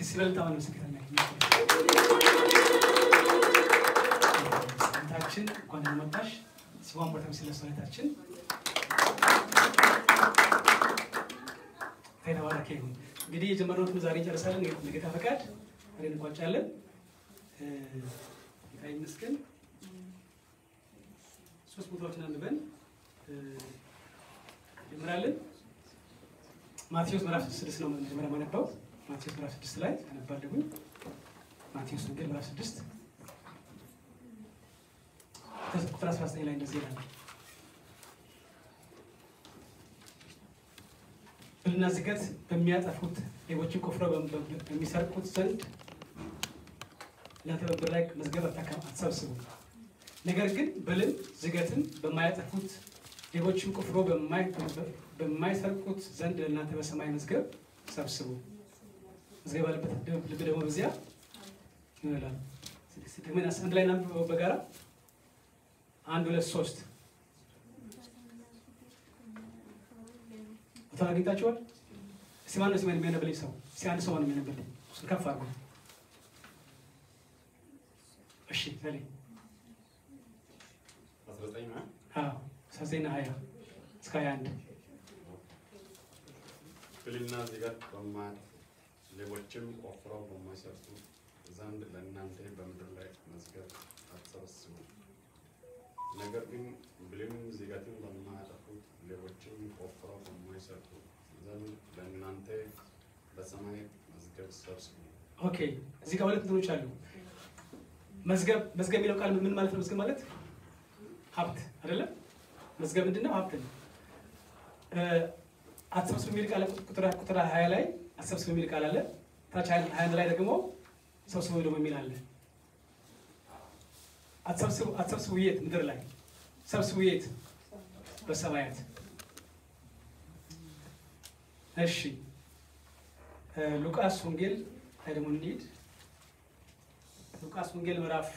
ሲስበልታ ነው ስክተኛ ታችን እንኳን መጣሽ ሲዋን ቦታም ስለሰለታችን ተባረከ ይሁን እንግዲህ የጀመረውን ዛሬ ጨርሰናል ለጌታ ፈቃድ አሬን እንቋጫለን ጌታ ይመስገን ሶስት ቦታዎችን አንበን ይመራልን ማቴዎስ ምዕራፍ 6 ነው መጀመሪያ ማነባው ማቴዎስ ምዕራፍ 6 ላይ አነባለሁ ማቴዎስ ወንጌል ምዕራፍ 6 ቁጥር 19 ላይ እንደዚህ ይላል ብልና ዝገት በሚያጠፉት ሌቦችን ኮፍረው በሚሰርቁት ዘንድ ለተበብር ላይ መዝገብ አትሰብስቡ ነገር ግን ብልን ዝገትን በማያጠፉት ሌቦችን ኮፍረው በማይሰርቁት ዘንድ ለእናንተ በሰማይ መዝገብ ሰብስቡ መዝገብ አለበት ልብ ደግሞ በዚያ ይላል ስለዚህ አንድ ላይ እናንተ በጋራ 1 2 3 ታላግታችኋል ሲማን ሲማን የሚያነብልኝ ሰው ሲያንድ ሰው ነው የሚያነብልኝ ከፍ አድርጉ እሺ ዘሌ 19 ነው ሰዘና ሃያ እስከ 21 ብልና ዝገት ሌቦችም ቆፍረው በማይሰርቁ ዘንድ ለእናንተ በምድር ላይ መዝገብ አትሰብስቡ ነገር ግን ብልን ዝገትን በማያጠፉት ሌቦችም ቆፍረው በማይሰርቁ ዘንድ ለእናንተ በሰማይ መዝገብ ሰብስቡ ኦኬ እዚህ ጋር ሁለት እንትኖች አሉ መዝገብ የሚለው ቃል ምን ማለት ነው መዝገብ ማለት ሀብት አይደለ መዝገብ ምንድነው ሀብት ነው አትሰብስቡ የሚል ቃል ቁጥር 20 ላይ አትሰብስቡ የሚል ቃል አለ ታች 21 ላይ ደግሞ ሰብስቡ ደግሞ የሚል አለ አትሰብስቡ የት ምድር ላይ ሰብስቡ የት በሰማያት እሺ ሉቃስ ወንጌል አይደለም እንዴት ሉቃስ ወንጌል ምዕራፍ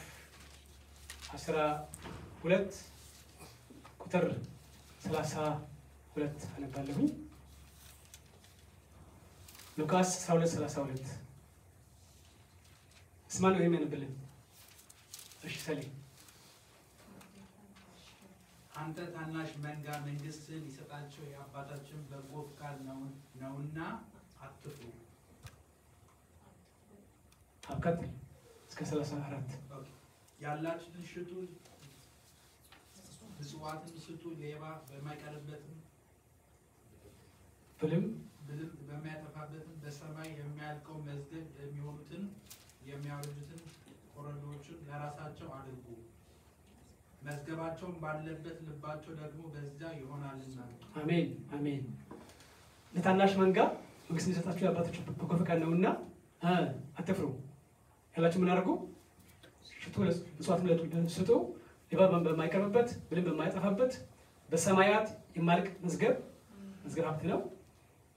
12 ቁጥር 32 አነባለሁ ሉቃስ 12:32 ስማን ነው የሚያነብልን እሺ ሰለኝ አንተ ታናሽ መንጋ መንግስትን ይሰጣቸው የአባታችን በጎ ፍቃድ ነውና አትፍሩ አከት እስከ 34 ያላችሁን ሽጡ ብጽዋትን ስጡ ሌባ በማይቀርበትም ብልም በሚያጠፋበትም በሰማይ የሚያልቀው መዝገብ የሚሆኑትን የሚያወርዱትን ኮረዶችን ለራሳቸው አድርጉ መዝገባቸውን ባለበት ልባቸው ደግሞ በዛ ይሆናልና አሜን አሜን ለታናሽ መንጋ መንግስት ይሰጣችሁ ያባታችሁ በጎ ፈቃድ ነውና አትፍሩ ያላችሁ ምን አድርጉ ሽጡ ለጽዋት ስጡ ሌባ በማይቀርብበት ብልም በማይጠፋበት በሰማያት የማልቅ መዝገብ ሀብት ነው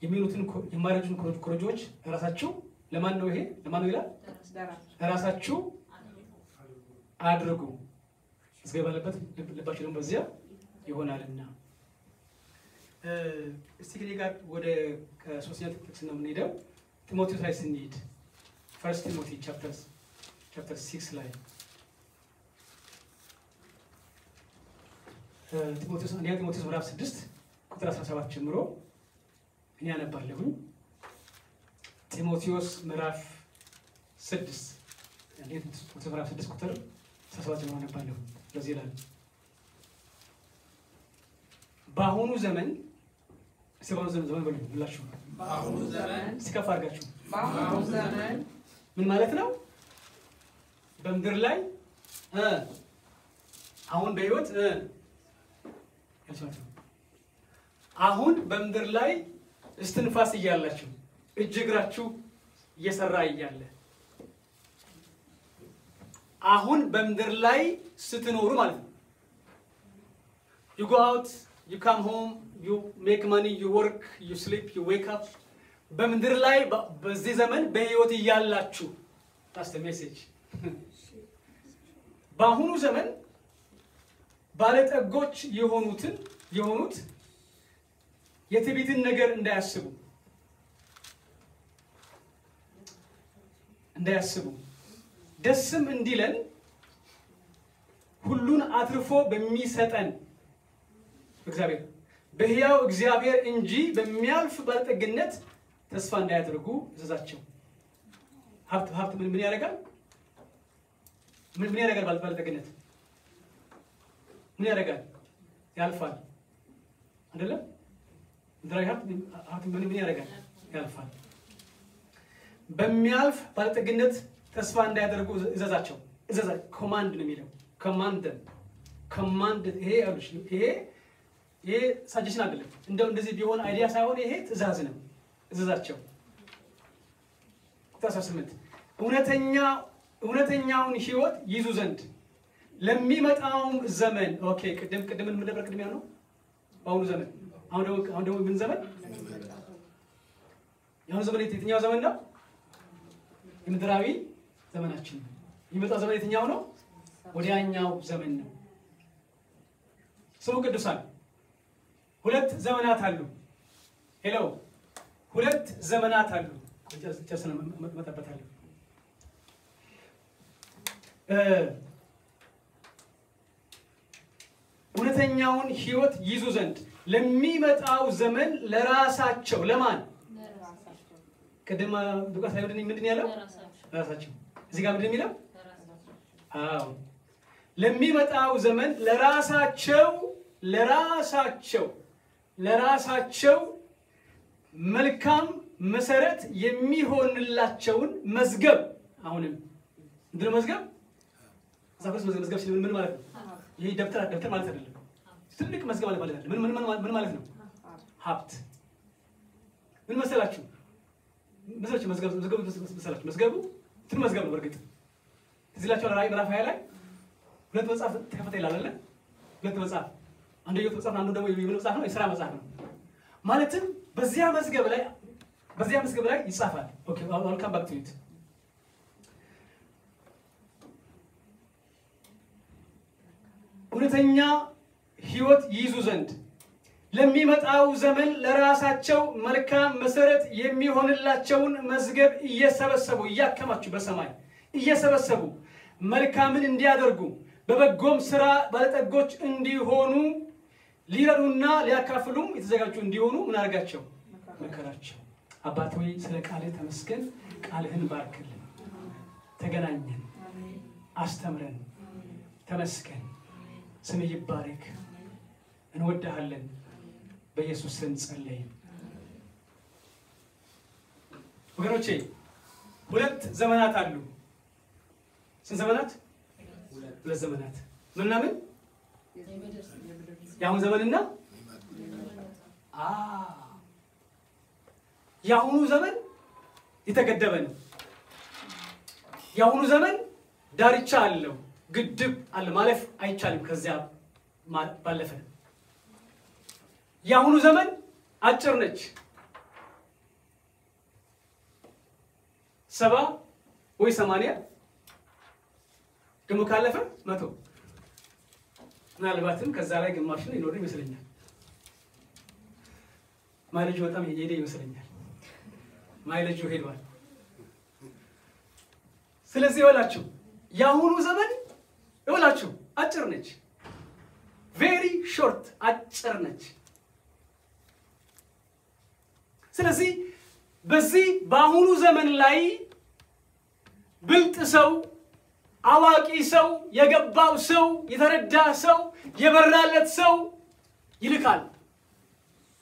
የሚሉትን የማረጁን ኮረጆች ራሳችሁ ለማን ነው ይሄ ለማን ነው ይላል ራሳችሁ አድርጉ መዝገብ አለበት ልባችሁ ደግሞ በዚያ ይሆናልና እስቲ ከኔ ጋር ወደ ሶስተኛ ጥቅስ ነው የምንሄደው ጢሞቴዎስ ላይ ስንሄድ ፈርስት ቲሞቲ ቻፕተር 6 ላይ ጢሞቴዎስ ምዕራፍ 6 ቁጥር 17 ጀምሮ እኔ አነባለሁ ጢሞቴዎስ ምዕራፍ 6 ጢሞቴዎስ ምዕራፍ 6 ቁጥር 17 ጀምሮ አነባለሁ ለዚህ ይላል በአሁኑ ዘመን ሲባሉ ዘመን በሉ ሁላችሁ በአሁኑ ዘመን ሲከፍ አድርጋችሁ በአሁኑ ዘመን ምን ማለት ነው በምድር ላይ አሁን በህይወት አሁን በምድር ላይ እስትንፋስ እያላችሁ እጅግራችሁ እየሰራ እያለ አሁን በምድር ላይ ስትኖሩ ማለት ነው you go out you come home you make money you work you sleep you wake up በምድር ላይ በዚህ ዘመን በህይወት እያላችሁ that's the message በአሁኑ ዘመን ባለጠጎች የሆኑት የትዕቢትን ነገር እንዳያስቡ እንዳያስቡ ደስም እንዲለን ሁሉን አትርፎ በሚሰጠን እግዚአብሔር በሕያው እግዚአብሔር እንጂ በሚያልፍ ባለጠግነት ተስፋ እንዳያደርጉ እዘዛቸው። ሀብት ምን ያደርጋል? ምን ያደርጋል? ባለጠግነት ምን ያደርጋል? ያልፋል አይደለም? ምድራዊ ሀብት ምን ያደርጋል? ያልፋል። በሚያልፍ ባለጠግነት ተስፋ እንዳያደርጉ እዘዛቸው። ኮማንድ ነው የሚለው ኮማንድ። ይሄ ሳጀሽን አይደለም። እንደዚህ ቢሆን አይዲያ ሳይሆን ይሄ ትእዛዝ ነው። እዘዛቸው። ቁጥር 18 እውነተኛውን ሕይወት ይዙ ዘንድ ለሚመጣውም ዘመን ኦኬ ቅድም ምን ነበር? ቅድም ያለው በአሁኑ ዘመን። አሁን ደግሞ ምን ዘመን? የአሁኑ ዘመን የትኛው ዘመን ነው? የምድራዊ ዘመናችን ነው። የሚመጣው ዘመን የትኛው ነው? ወዲያኛው ዘመን ነው። ስሙ ቅዱሳን፣ ሁለት ዘመናት አሉ። ሄሎ፣ ሁለት ዘመናት አሉ። ጨርሰን መጠበታለን። እውነተኛውን ሕይወት ይዙ ዘንድ ለሚመጣው ዘመን ለራሳቸው ለማን? ቅድም ሉቃስ ላይ ምንድን ያለው? ለራሳቸው። እዚህ ጋር ምንድን የሚለው? አዎ ለሚመጣው ዘመን ለራሳቸው መልካም መሰረት የሚሆንላቸውን መዝገብ። አሁንም ምንድነው መዝገብ? መዝገብ ሲል ምን ማለት ነው? ይሄ ደብተር ማለት አይደለም። ትልቅ መዝገብ ማለት አይደለም። ምን ማለት ነው? ሀብት። ምን መሰላችሁ? መዝገቡ እንትን መዝገብ ነው። በእርግጥ እዚህ ላቸው ራዕይ ምዕራፍ 20 ላይ ሁለት መጽሐፍ ተከፈተ ይላል አይደል? ሁለት መጽሐፍ፣ አንደኛው መጽሐፍ አንዱ ደግሞ የምን መጽሐፍ ነው? የሥራ መጽሐፍ ነው። ማለትም በዚያ መዝገብ ላይ ይጻፋል። ኦኬ ወልካም ባክ ቱ ኢት። እውነተኛ ሕይወት ይይዙ ዘንድ ለሚመጣው ዘመን ለራሳቸው መልካም መሰረት የሚሆንላቸውን መዝገብ እየሰበሰቡ እያከማቹ በሰማይ እየሰበሰቡ መልካምን እንዲያደርጉ በበጎም ስራ ባለጠጎች እንዲሆኑ ሊረዱና ሊያካፍሉም የተዘጋጁ እንዲሆኑ ምን አድርጋቸው? መከራቸው። አባት ሆይ ስለ ቃልህ ተመስገን። ቃልህን ባርክልን። ተገናኘን፣ አስተምረን። ተመስገን። ስምህ ይባረክ። እንወድሃለን። በኢየሱስ ስም ጸለይን። ወገኖቼ ሁለት ዘመናት አሉ። ስንት ዘመናት? ሁለት ዘመናት። ምንና ምን? የአሁን ዘመንና የአሁኑ ዘመን የተገደበ ነው። የአሁኑ ዘመን ዳርቻ አለው፣ ግድብ አለ፣ ማለፍ አይቻልም። ከዚያ ባለፈ የአሁኑ ዘመን አጭር ነች። 70 ወይ 80 ደግሞ ካለፈ 100 ምናልባትም ከዛ ላይ ግማሽን ይኖር ይመስለኛል። ማይሌጁ በጣም የሄደ ይመስለኛል። ማይሌጁ ሄዷል። ስለዚህ ይወላችሁ የአሁኑ ዘመን ይወላችሁ አጭር ነች። ቬሪ ሾርት አጭር ነች። ስለዚህ በዚህ በአሁኑ ዘመን ላይ ብልጥ ሰው፣ አዋቂ ሰው፣ የገባው ሰው፣ የተረዳ ሰው፣ የበራለት ሰው ይልካል።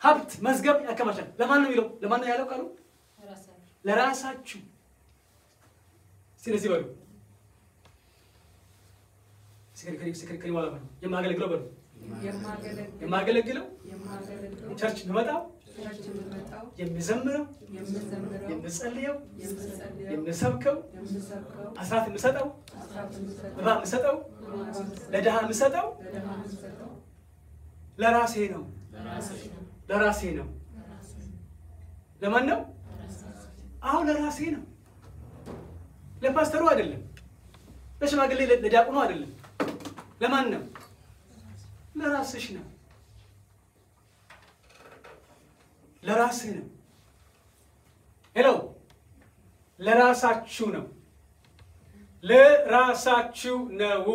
ሀብት መዝገብ ያከማቻል። ለማን ነው የሚለው? ለማን ነው ያለው ቃሉ? ለራሳችሁ። ስለዚህ በሉ ሲከሪከሪ ማለት ነው የማገለግለው በሉ የማገለግለው ቸርች ብመጣው የሚዘምረው የምጸልየው የምሰብከው አስራት የምሰጠው መባ የምሰጠው ለድሃ የምሰጠው ለራሴ ነው። ለራሴ ነው። ለማን ነው? አሁን ለራሴ ነው። ለፓስተሩ አይደለም፣ ለሽማግሌ ለዲያቆኑ አይደለም። ለማን ነው? ለራስሽ ነው። ለራስህ ነው። ሄሎ ለራሳችሁ ነው። ለራሳችሁ ነው።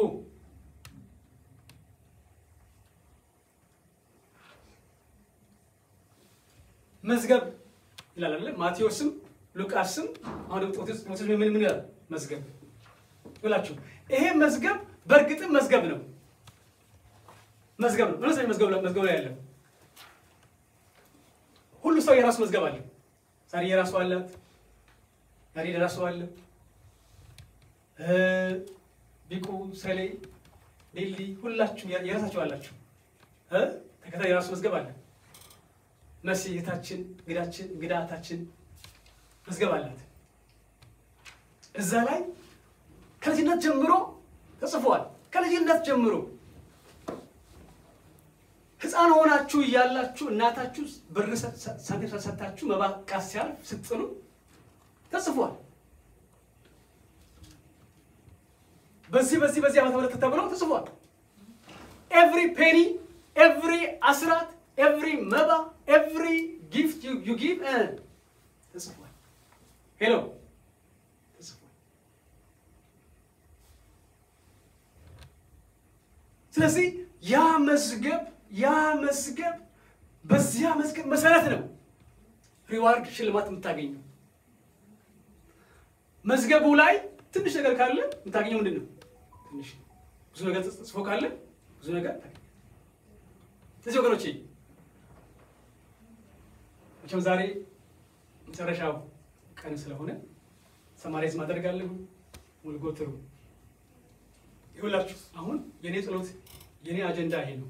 መዝገብ ይላል አይደል? ማቴዎስም ሉቃስም አሁን ጢሞቴዎስ ምን ይላል? መዝገብ ይላችሁ። ይሄ መዝገብ በእርግጥም መዝገብ ነው። መዝገብ ነው። ለምሳሌ መዝገብ ላይ ያለው ሁሉ ሰው የራሱ መዝገብ አለ። ዛሬ የራሱ አላት፣ ዛሬ የራሱ አለ። ቢቁ ሰሌ ሊሊ ሁላችሁ የራሳችሁ አላችሁ። ተከታይ የራሱ መዝገብ አለ። መሲህታችን እንግዳታችን መዝገብ አላት። እዛ ላይ ከልጅነት ጀምሮ ተጽፏል። ከልጅነት ጀምሮ ሕፃን ሆናችሁ እያላችሁ እናታችሁ ብር ሳንቲም ሰጥታችሁ መባ ቃስ ሲያልፍ ስትጥሉ ተጽፏል። በዚህ ዓመተ ምህረት ተብሎ ተጽፏል። ኤቭሪ ፔኒ ኤቭሪ አስራት ኤቭሪ መባ ኤቭሪ ጊፍት ዩ ጊቭ ተጽፏል። ሄሎ ተጽፏል። ስለዚህ ያ መዝገብ በዚያ መዝገብ መሰረት ነው ሪዋርድ ሽልማት የምታገኘው። መዝገቡ ላይ ትንሽ ነገር ካለ የምታገኘው ምንድን ነው? ትንሽ። ብዙ ነገር ጽፎ ካለ ብዙ ነገር ታገኛለህ። ስለዚህ ወገኖቼ መቼም ዛሬ መጨረሻው ቀን ስለሆነ ሰማሪዝ ማድረግ አለሁ ሙልጎትሩ ይሁላችሁ። አሁን የኔ ጸሎት የኔ አጀንዳ ይሄ ነው።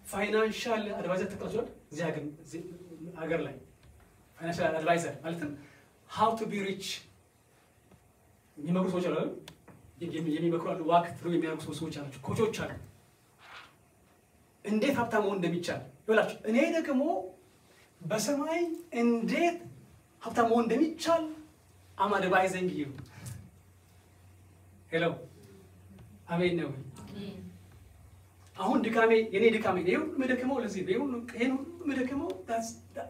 ፋይናንሻል አድቫይዘር ተቀጥሯል እዚህ ሀገር ላይ ፋይናንሻል አድቫይዘር ማለትም how to be rich የሚመክሩ ሰዎች አሉ። የሚመክሩ አሉ። ዋክ ትሩ የሚያደርጉ ሰዎች አሉ። ኮቾች አሉ። እንዴት ሀብታም መሆን እንደሚቻል ይላችሁ። እኔ ደግሞ በሰማይ እንዴት ሀብታም መሆን እንደሚቻል am advising you። ሄሎ አሜን ነው። አሁን ድካሜ የኔ ድካሜ ነው የምደክመው። ለዚህ ነው የምደክመው።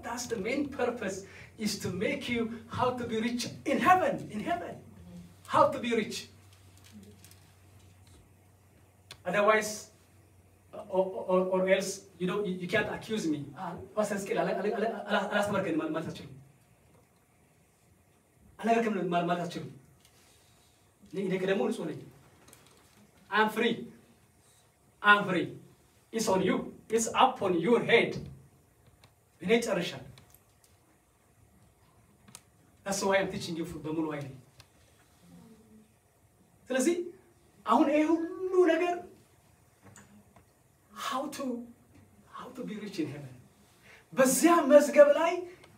that's the main purpose is to make you how to be rich in heaven how to be rich. Otherwise or else you can't accuse me. Pastor skill አላስተማርከንም ማለት አትችሉም። አላገርክም ማለት አትችሉም። እኔ ደግሞ ንጹህ ነኝ። I'm free. It's on you. It's up on your head. እኔ ጨርሻለሁ። That's why I'm teaching you በሙሉ ኃይሌ። ስለዚህ አሁን ይሄ ሁሉ ነገር how to be rich in heaven በዚያ መዝገብ ላይ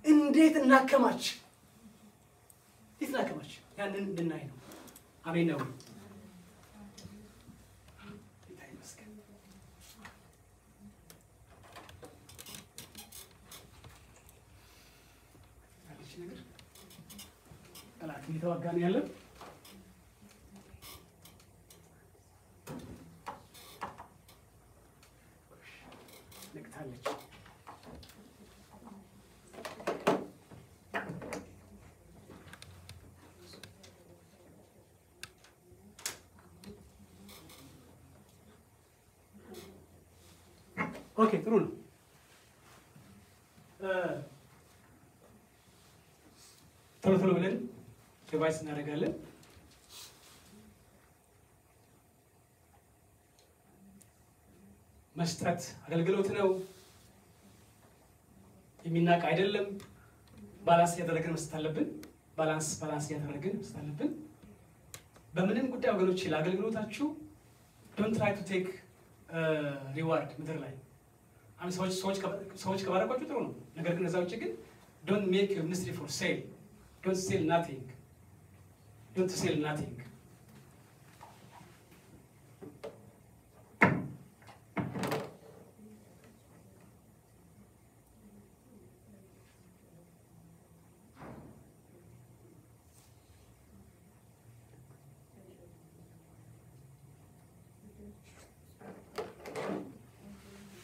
እንዴት እናከማች ያንን እንድናይ ነው። አሜን ነው። እየተዋጋን ያለን ነቅታለች። ኦኬ ጥሩ ነው። ቶሎ ብለን ሪቫይዝ እናደርጋለን። መስጠት አገልግሎት ነው፣ የሚናቅ አይደለም። ባላንስ እያደረግን መስጠት አለብን። ባላንስ እያደረግን መስጠት አለብን። በምንም ጉዳይ ወገኖች ለአገልግሎታችሁ ዶንት ትራይ ቱ ቴክ ሪዋርድ ምድር ላይ ሰዎች ከባረኳችሁ ጥሩ ነው። ነገር ግን እዛ ውጭ ግን ዶንት ሜክ ዩር ሚኒስትሪ ፎር ሴል ዶንት ሴል ናቲንግ Don't sell nothing.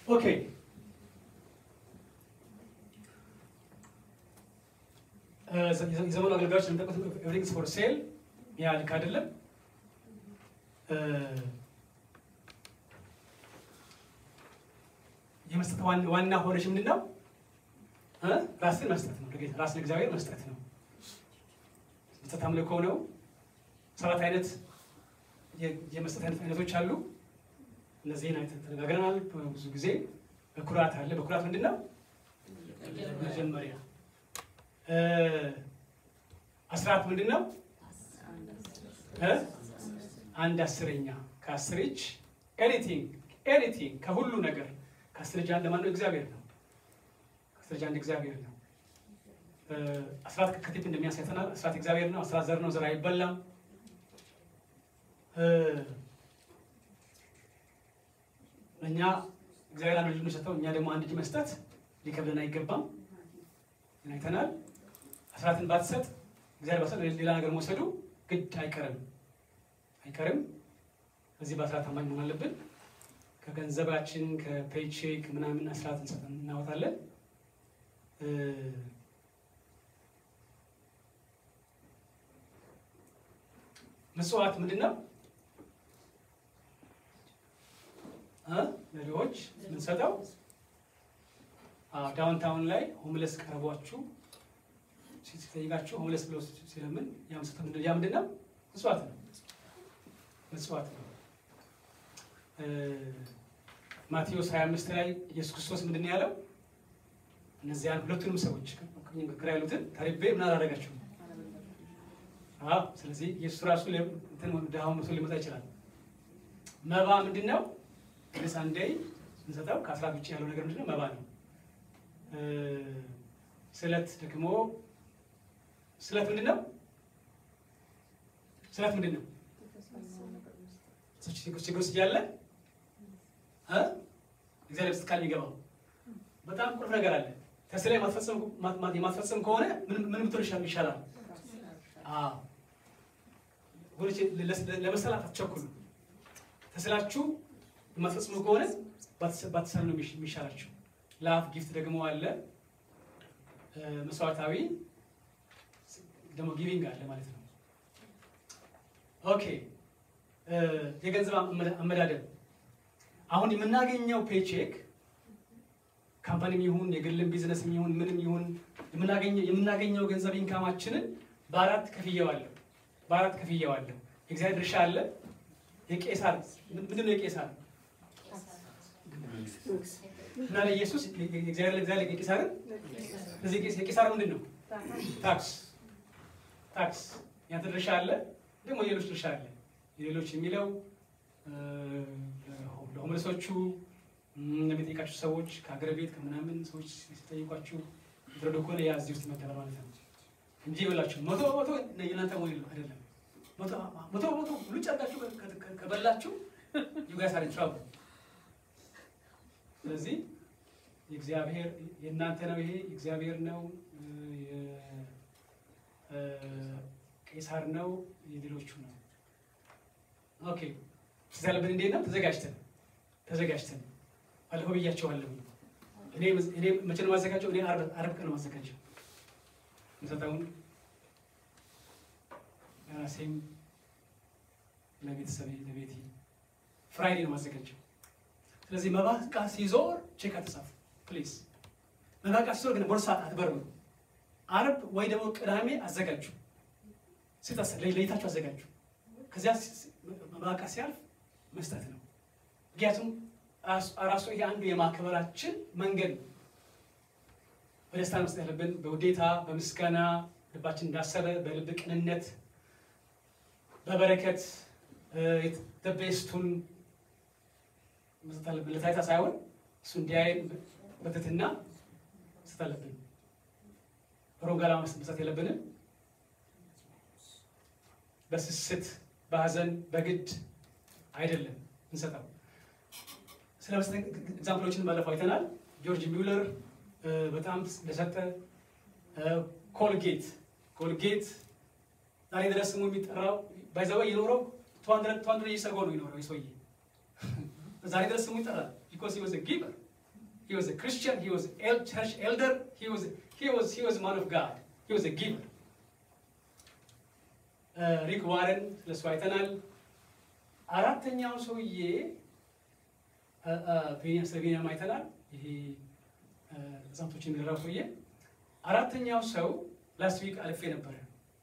Okay. የዘመኑ አገልጋዮች እንደምታውቁት ኤቭሪቲንግ ፎር ሴል ያ ልክ አይደለም። የመስጠት ዋና ሆነሽ ምንድን ነው? ራስን መስጠት ነው። ለጌታ ራስን ለእግዚአብሔር መስጠት ነው። መስጠት አምልኮ ነው። 7 አይነት የመስጠት አይነቶች አሉ። እነዚህን አይነት ተነጋግረናል ብዙ ጊዜ። በኩራት አለ። በኩራት ምንድን ነው? መጀመሪያ አስራት ምንድን ነው? 1/10 ከ10 እጅ ኤኒቲንግ ከሁሉ ነገር ከ10 እጅ አንድ ማን ነው? እግዚአብሔር ነው። ከ10 እጅ አንድ እግዚአብሔር ነው። አስራት ከቲፕ እንደሚያሳይተናል። አስራት እግዚአብሔር ነው። አስራት ዘር ነው። ዘር አይበላም። እኛ እግዚአብሔር አንድ ልጅ ሰጥተው እኛ ደግሞ አንድ እጅ መስጠት ሊከብደን አይገባም። አይተናል። አስራትን ባትሰጥ እግዚአብሔር ባሰጥ ሌላ ነገር መውሰዱ ግድ አይቀርም። እዚህ በአስራት ታማኝ መሆን አለብን። ከገንዘባችን ከፔይቼክ ምናምን አስራት እናወጣለን። ምጽዋት ምንድን ነው? ለድሆች የምንሰጠው ዳውንታውን ላይ ሆምለስ ቀርቧችሁ ሲጠይቃችሁ ሆምለስ ብለው ሲለምን ያ ምንድን ነው? ምጽዋት ነው። ማቴዎስ 25 ላይ ኢየሱስ ክርስቶስ ምንድን ነው ያለው? እነዚያን ሁለቱንም ሰዎች ግራ ያሉትን ተርቤ ምን አላደረጋችሁም? ስለዚህ ኢየሱስ ራሱ ድሃውን መስሎ ሊመጣ ይችላል። መባ ምንድን ነው? አንዴይ እንሰጠው ከአስራት ውጭ ያለው ነገር ምንድን ነው? መባ ነው። ስለት ደግሞ ስለት ምንድን ነው? ችግር ውስጥ እያለ እግዚአብሔር ውስጥ ቃል የሚገባው በጣም ቁልፍ ነገር አለ። ተስላ የማትፈጸም ከሆነ ምን ብትል ይሻላል? ለመሰላት አትቸኩሉ። ተስላችሁ የማትፈጽሙ ከሆነ ባትሰሩ ነው የሚሻላችሁ። ላፍ ጊፍት ደግሞ አለ። መስዋዕታዊ ደግሞ ጊቪንግ አለ ማለት ነው። ኦኬ የገንዘብ አመዳደብ አሁን የምናገኘው ፔቼክ ካምፓኒም ይሁን የግልም ቢዝነስም ይሁን ምንም ይሁን የምናገኘው ገንዘብ ኢንካማችንን በአራት ከፍየዋለሁ። የእግዚአብሔር ድርሻ አለ። የቄሳር ምንድን ነው? የቄሳር እና ለኢየሱስ እግዚአብሔር የቄሳርን ስለዚህ የቄሳር ምንድን ነው? ታክስ ያንተ ድርሻ አለ። ደግሞ የሌሎች ድርሻ አለ። የሌሎች የሚለው ለሆምለሶቹ ለሚጠይቃችሁ ሰዎች ከሀገር ቤት ከምናምን ሰዎች ሲጠይቋችሁ ድረዶ ከሆነ ያ እዚህ ውስጥ ይመደባል ማለት ነው እንጂ ይበላችሁ መቶ የእናንተ ሞዴል አይደለም። መቶ ሁሉ ጨርቃችሁ ከበላችሁ ዩጋሳሪ ትራቭ። ስለዚህ የእግዚአብሔር የእናንተ ነው። ይሄ የእግዚአብሔር ነው። ቄሳር ነው። የሌሎቹ ነው። ኦኬ ስለዚህ እንዴት ነው? ተዘጋጅተን ባለፈው ብያቸዋለሁ። እኔ መቼ ነው ማዘጋጀው? እኔ ዓርብ ቀን ነው ማዘጋጀው። እንሰጣውን ራሴም ለቤተሰቤ ለቤቴ ፍራይዴ ነው ማዘጋጀው። ስለዚህ መባቃ ሲዞር ቼክ አትጻፉ ፕሊዝ። መባቃ ሲዞር ግን ቦርሳ አትበርሙ። ዓርብ ወይ ደግሞ ቅዳሜ አዘጋጁ። ለይታችሁ አዘጋጁ። ከዚያ መባቃ ሲያልፍ መስጠት ነው። ምክንያቱም ራሱ ይሄ አንዱ የማክበራችን መንገድ ነው። በደስታ መስጠት ያለብን በውዴታ በምስጋና ልባችን እንዳሰበ በልብ ቅንነት በበረከት ቤስቱን መስጠት አለብን። ለታይታ ሳይሆን እሱ እንዲያይ በትህትና መስጠት አለብን። ሮጋላ መስጠት የለብንም። በስስት በሀዘን በግድ አይደለም እንሰጠው። ስለ መስጠት ኤግዛምፕሎችን ባለፈው አይተናል። ጆርጅ ሚውለር በጣም ለሰጠ ኮልጌት ዛሬ ድረስ ስሙ የሚጠራው ባይዘው የኖረው 200 years ago ነው የኖረው ይሰውዬ። ዛሬ ድረስ ስሙ ይጠራል because he was a giver, he was a Christian, he was a church elder, he was man of God, he was a giver. ሪክ ዋረን ስለሱ አይተናል። አራተኛው ሰውዬ ቢኒያም አይተናል። ይሄ ህፃናቶችን የሚረዳው ሰውዬ አራተኛው ሰው ላስት ዊክ አልፌ ነበረ።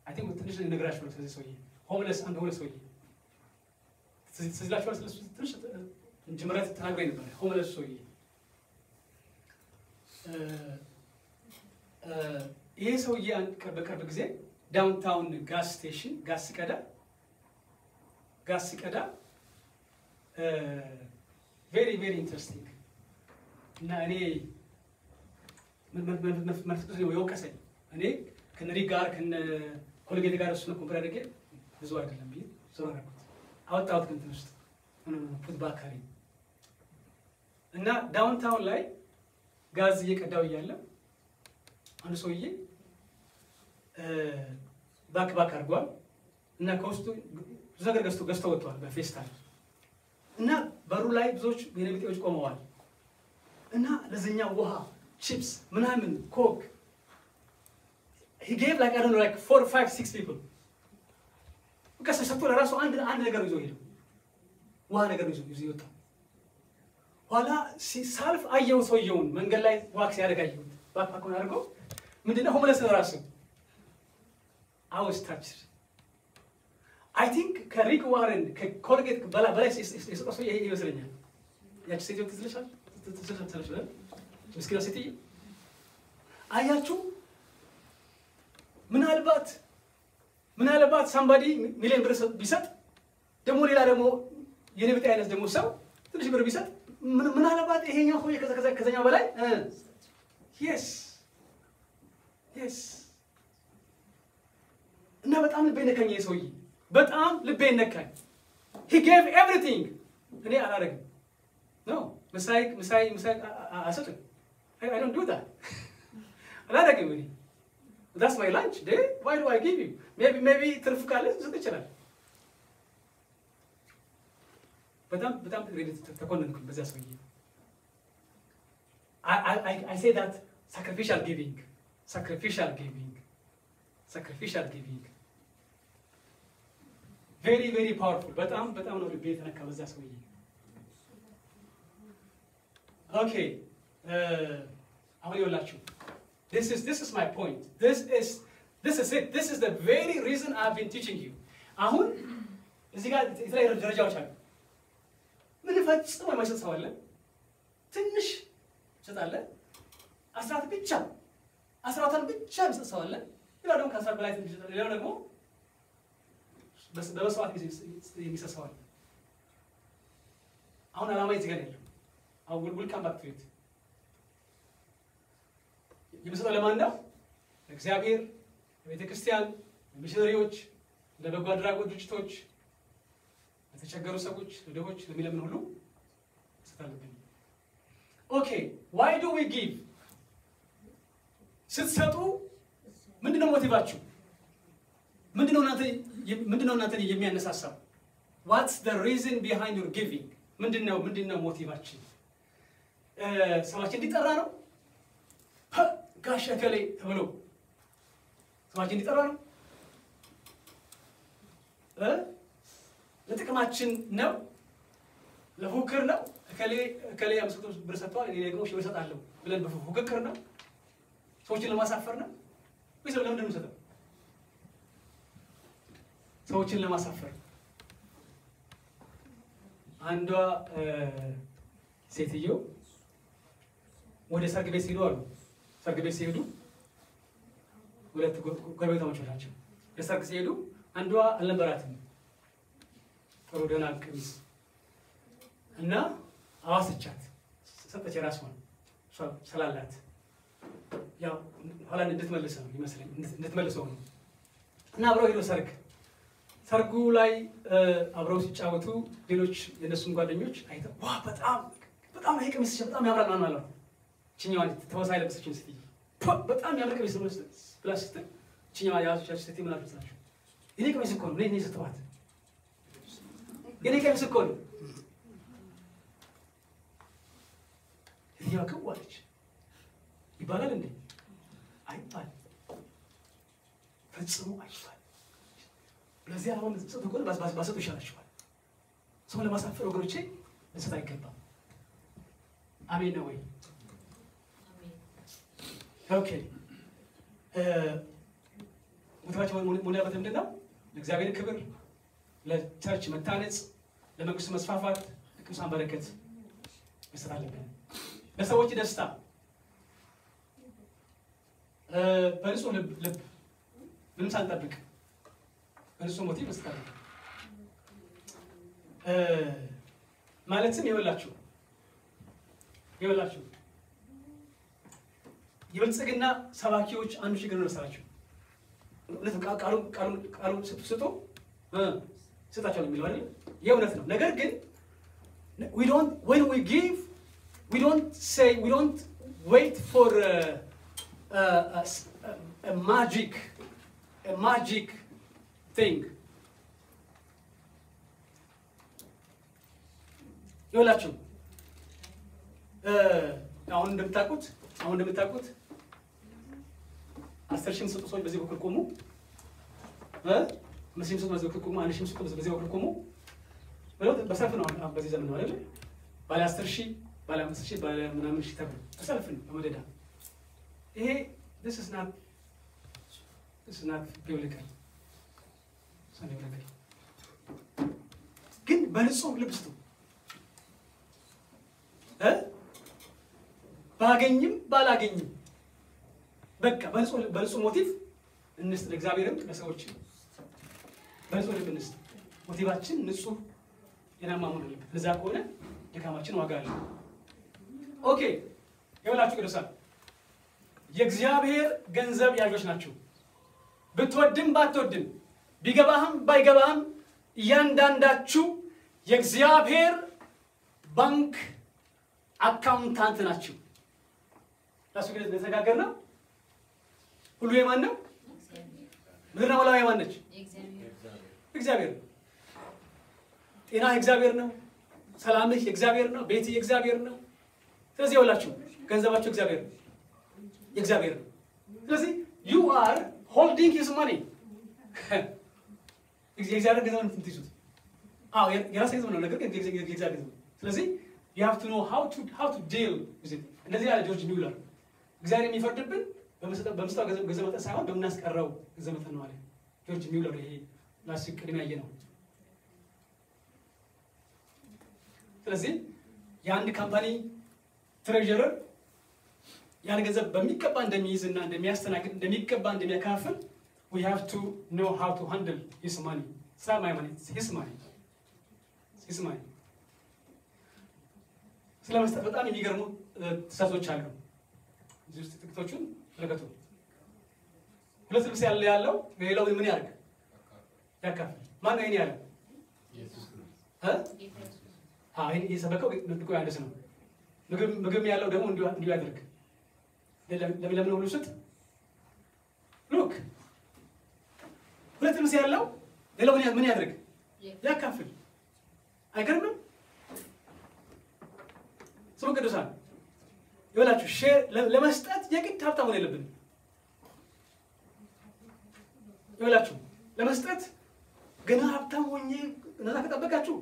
አይ ቲንክ ትንሽ ነግራችሁ ነው ስለዚህ ሰውዬ ሆምለስ አንድ ሆምለስ ሰውዬ ስለዚህ ስለሱ ትንሽ ጅምረት ተናግሬ ነበር። ሆምለስ ሰውዬ ይሄ ሰውዬ በቅርብ ጊዜ ዳውንታውን ጋስ ስቴሽን ጋስ ሲቀዳ ቬሪ ቬሪ ኢንትረስቲንግ እና እኔ መፍትሄ ነው የወቀሰኝ። እኔ ከነሪ ጋር ከነ ኮሌጌት ጋር እሱን ኮምፕራ አድርጌ ብዙ አይደለም ብዬ ዞር አደረኩት። አወጣሁት ግን ትንሽ ፉትባል ካሪ እና ዳውንታውን ላይ ጋዝ እየቀዳው እያለ አንድ ሰውዬ ባክ አድርጓል እና ከውስጡ ብዙ ነገር ገዝቶ ወጥቷል በፌስታል እና በሩ ላይ ብዙዎች የነቢጤዎች ቆመዋል እና ለዚህኛው ውሃ ቺፕስ ምናምን ኮክ he gave like I don't know like 4 5 6 people because ሰጥቶ ለራሱ አንድ ነገር ይዞ ሄደ ውሃ ነገር ይዞ ይወጣ ኋላ ሲሳልፍ አየው ሰውየውን መንገድ ላይ ዋክስ ያደርጋየው ባክፓኩን አድርጎ ምንድነው ሆምለስ ነው ራሱ I was touched. I think ከሪክ ዋረን ከኮልጌት በላይ የሰጠው ይመስለኛል። ያቺ ሴትዮ ትዝለሻል ምስኪና ሴትዮ አያችሁ። ምናልባት ሳምባዲ ሚሊዮን ብር ቢሰጥ ደግሞ ሌላ ደግሞ የነብጤ አይነት ደግሞ ሰው ትንሽ ብር ቢሰጥ ምናልባት ይሄኛው ሰውዬ ከዛኛው በላይ yes እና በጣም ልቤ ነካኝ። የሰውዬ በጣም ልቤ ነካኝ። he gave everything እኔ አላረግም ነው ምሳይ አሰጥም I don't do that አላረግም እኔ that's my lunch day why do I give you maybe ትርፍ ካለ ልሰጥ ይችላል። በጣም ተኮነንኩኝ በዛ ሰውዬ። I say that sacrificial giving very very powerful በጣም ነው ልቤ የተነካ በዛ ሰውዬ። ኦኬ አሁን ይኸውላችሁ this is my point this is it this is the very reason I've been teaching you። አሁን እዚህ ጋር የተለያዩ ደረጃዎች አሉ። ምን ፈጽሞ የማይሰጥ ሰው አለ፣ ትንሽ ይሰጣል፣ አስራትን ብቻ የሚሰጥ ሰው አለ፣ ሌላው ደግሞ ከአስራት በላይ ትንሽ ይሰጣል፣ ሌላው ደግሞ በመስዋዕት የሚሰጥ ሰው አለ። አሁን ዓላማ እዚህ ጋር ያለው አሁን we'll come back to it። የሚሰጠው ለማን ነው? ለእግዚአብሔር፣ ለቤተክርስቲያን፣ ለሚሽነሪዎች፣ ለበጎ አድራጎት ድርጅቶች፣ ለተቸገሩ ሰዎች፣ ለድሆች፣ ለሚለምን ሁሉ ሰጣለብን። ኦኬ why do we give? ስትሰጡ ምንድነው ሞቲቫችሁ? ምንድነው እናንተ የሚያነሳሳው? what's the reason behind your giving? ምንድነው ሞቲቫችን? ሰማችን እንዲጠራ ነው? ጋሽ እከሌ ተብሎ ሰማችን እንዲጠራ ነው? ለጥቅማችን ነው? ለፉክክር ነው? እከሌ 500 ብር ሰጥቷል እኔ ደግሞ 1000 ብር ሰጣለሁ ብለን በፉክክር ነው? ሰዎችን ለማሳፈር ነው? ወይስ ለምንድን ነው የምንሰጠው? ሰዎችን ለማሳፈር። አንዷ ሴትዮ ወደ ሰርግ ቤት ሲሄዱ አሉ። ሰርግ ቤት ሲሄዱ ሁለት ጎረቤታሞች ናቸው። ለሰርግ ሲሄዱ አንዷ አልነበራትም ጥሩ ደህና ቀሚስ እና አዋሰቻት ሰጠች የራሷን ስላላት ያው ኋላ እንድትመልሰው ነው ይመስለኝ እንድትመልሰው ነው እና አብረው ሄዶ ሰርጉ ላይ አብረው ሲጫወቱ ሌሎች የነሱን ጓደኞች አይተው ዋ በጣም ይሄ ቀሚስ በጣም ያምራል ማለት ነው። ቺኛዋን ተወሳይ ለብሰችን ስትይ በጣም ያምር ቀሚስ ነው ብላ ስትል ቺኛዋ ያዙቻችሁ ስትይ ምን አልተሳችሁ እኔ ቀሚስ እኮ ነው እኔ ሰጥቷት እኔ ቀሚስ እኮ ነው ያከዋለች ይባላል እንዴ? አይባል ፈጽሞ አይቻልም። ለዚህ አሁን ጽድቁን ባሰጡ ይሻላችኋል። ሰው ለማሳፈር ወገኖቼ ልሰጥ አይገባም። አሜን ነው ወይ? ኦኬ ሞቲቫችን ሙላበት ምንድን ነው? ለእግዚአብሔር ክብር፣ ለቸርች መታነጽ፣ ለመንግስቱ መስፋፋት፣ ለቅዱሳን በረከት መስጠት አለብን። ለሰዎች ደስታ በንጹህ ልብ ምንም ሳንጠብቅ በንጹህ ሞቲቭ መስጠት አለብን። ማለትም ይኸውላችሁ የብልጽግና ሰባኪዎች አንዱ ችግር ነው መሰላችሁ። ቃሉ ስትሰጡ ስጣቸው ነው የሚለው አይደል? የእውነት ነው። ነገር ግን when we give we don't wait for a magic thing. ይኸውላችሁ አሁን እንደምታውቁት 10,000 የሚሰጡ ሰዎች በዚህ በኩል ቆሙ፣ 5,000 የሚሰጡ በዚህ በኩል ቆሙ፣ 1,000 የሚሰጡ በዚህ በኩል ቆሙ ብለው በሰልፍ ነው በዚህ ዘመን ነው አይደል? ባለ 10,000 ባለ 5,000 ባለ ምናምን ሺህ ተብሎ በሰልፍ ነው በመደዳ። ይሄ this is not biblical ግን በንጹህ ልብ ስጡ። ባገኝም ባላገኝም በቃ በንጹህ ሞቲቭ እንስጥ። ለእግዚአብሔርም ለሰዎች በንጹህ ልብ እንስጥ። ሞቲቫችን ንጹህ የናማ መሆን አለበት። ለዛ ከሆነ ድካማችን ዋጋ አለው። ኦኬ ይኸውላችሁ ቅዱሳን የእግዚአብሔር ገንዘብ ያዦች ናችሁ። ብትወድም ባትወድም ቢገባህም ባይገባህም እያንዳንዳችሁ የእግዚአብሔር ባንክ አካውንታንት ናችሁ። ታሱ ግን ተነጋገርና ሁሉ የማን ነው? ምድርና ሞላዋ የማን ነች? እግዚአብሔር። ጤናህ እግዚአብሔር ነው። ሰላምህ እግዚአብሔር ነው። ቤትህ እግዚአብሔር ነው። ስለዚህ ይኸውላችሁ ገንዘባችሁ እግዚአብሔር ነው፣ እግዚአብሔር ነው። ስለዚህ you are holding his money እግዚአብሔር ገንዘብ ነው የምትይዙት። የራስ ገንዘብ ነው፣ ነገር ግን እግዚአብሔር ገንዘብ ነው። ስለዚህ you have to know how to deal with it። እንደዚህ ያለ ጆርጅ ሚውለር እግዚአብሔር የሚፈርድብን በመስጠው ገንዘብ መጠን ሳይሆን በምናስቀረው ገንዘብ መጠን ነው አለ ጆርጅ ሚውለር። ይሄ ላስቲክ ቅድሚያ ያየ ነው። ስለዚህ የአንድ ካምፓኒ ትሬዠረር ያን ገንዘብ በሚገባ እንደሚይዝና እንደሚያስተናግድ እንደሚገባ እንደሚያካፍል we have to know how to handle his money. It's not my money, it's his money. His money. ስለመስጠት በጣም የሚገርሙ ትእዛዞች አሉ። እዚህ ውስጥ ጥቂቶቹን ተመልከቱ። ሁለት ልብስ ያለው ሌላው ምን ያርግ? ያካፍል። ማን ነው ይሄን ያለው? ኢየሱስ ነው። ይሄ ሰበከው ንጥቆ ያንደስ ነው። ምግብ ያለው ደግሞ እንዲሁ ያድርግ። ለምን ሁሉ ስጥ? ሉክ ሁለት ልብስ ያለው ሌላው ምን ያድርግ? ያካፍል። አይገርምም? ሰው ቅዱሳን ይኸውላችሁ ሼር ለመስጠት የግድ ሀብታም መሆን የለብንም። ይኸውላችሁ ለመስጠት ገና ሀብታም ሆኜ እነዛ ከጠበቃችሁ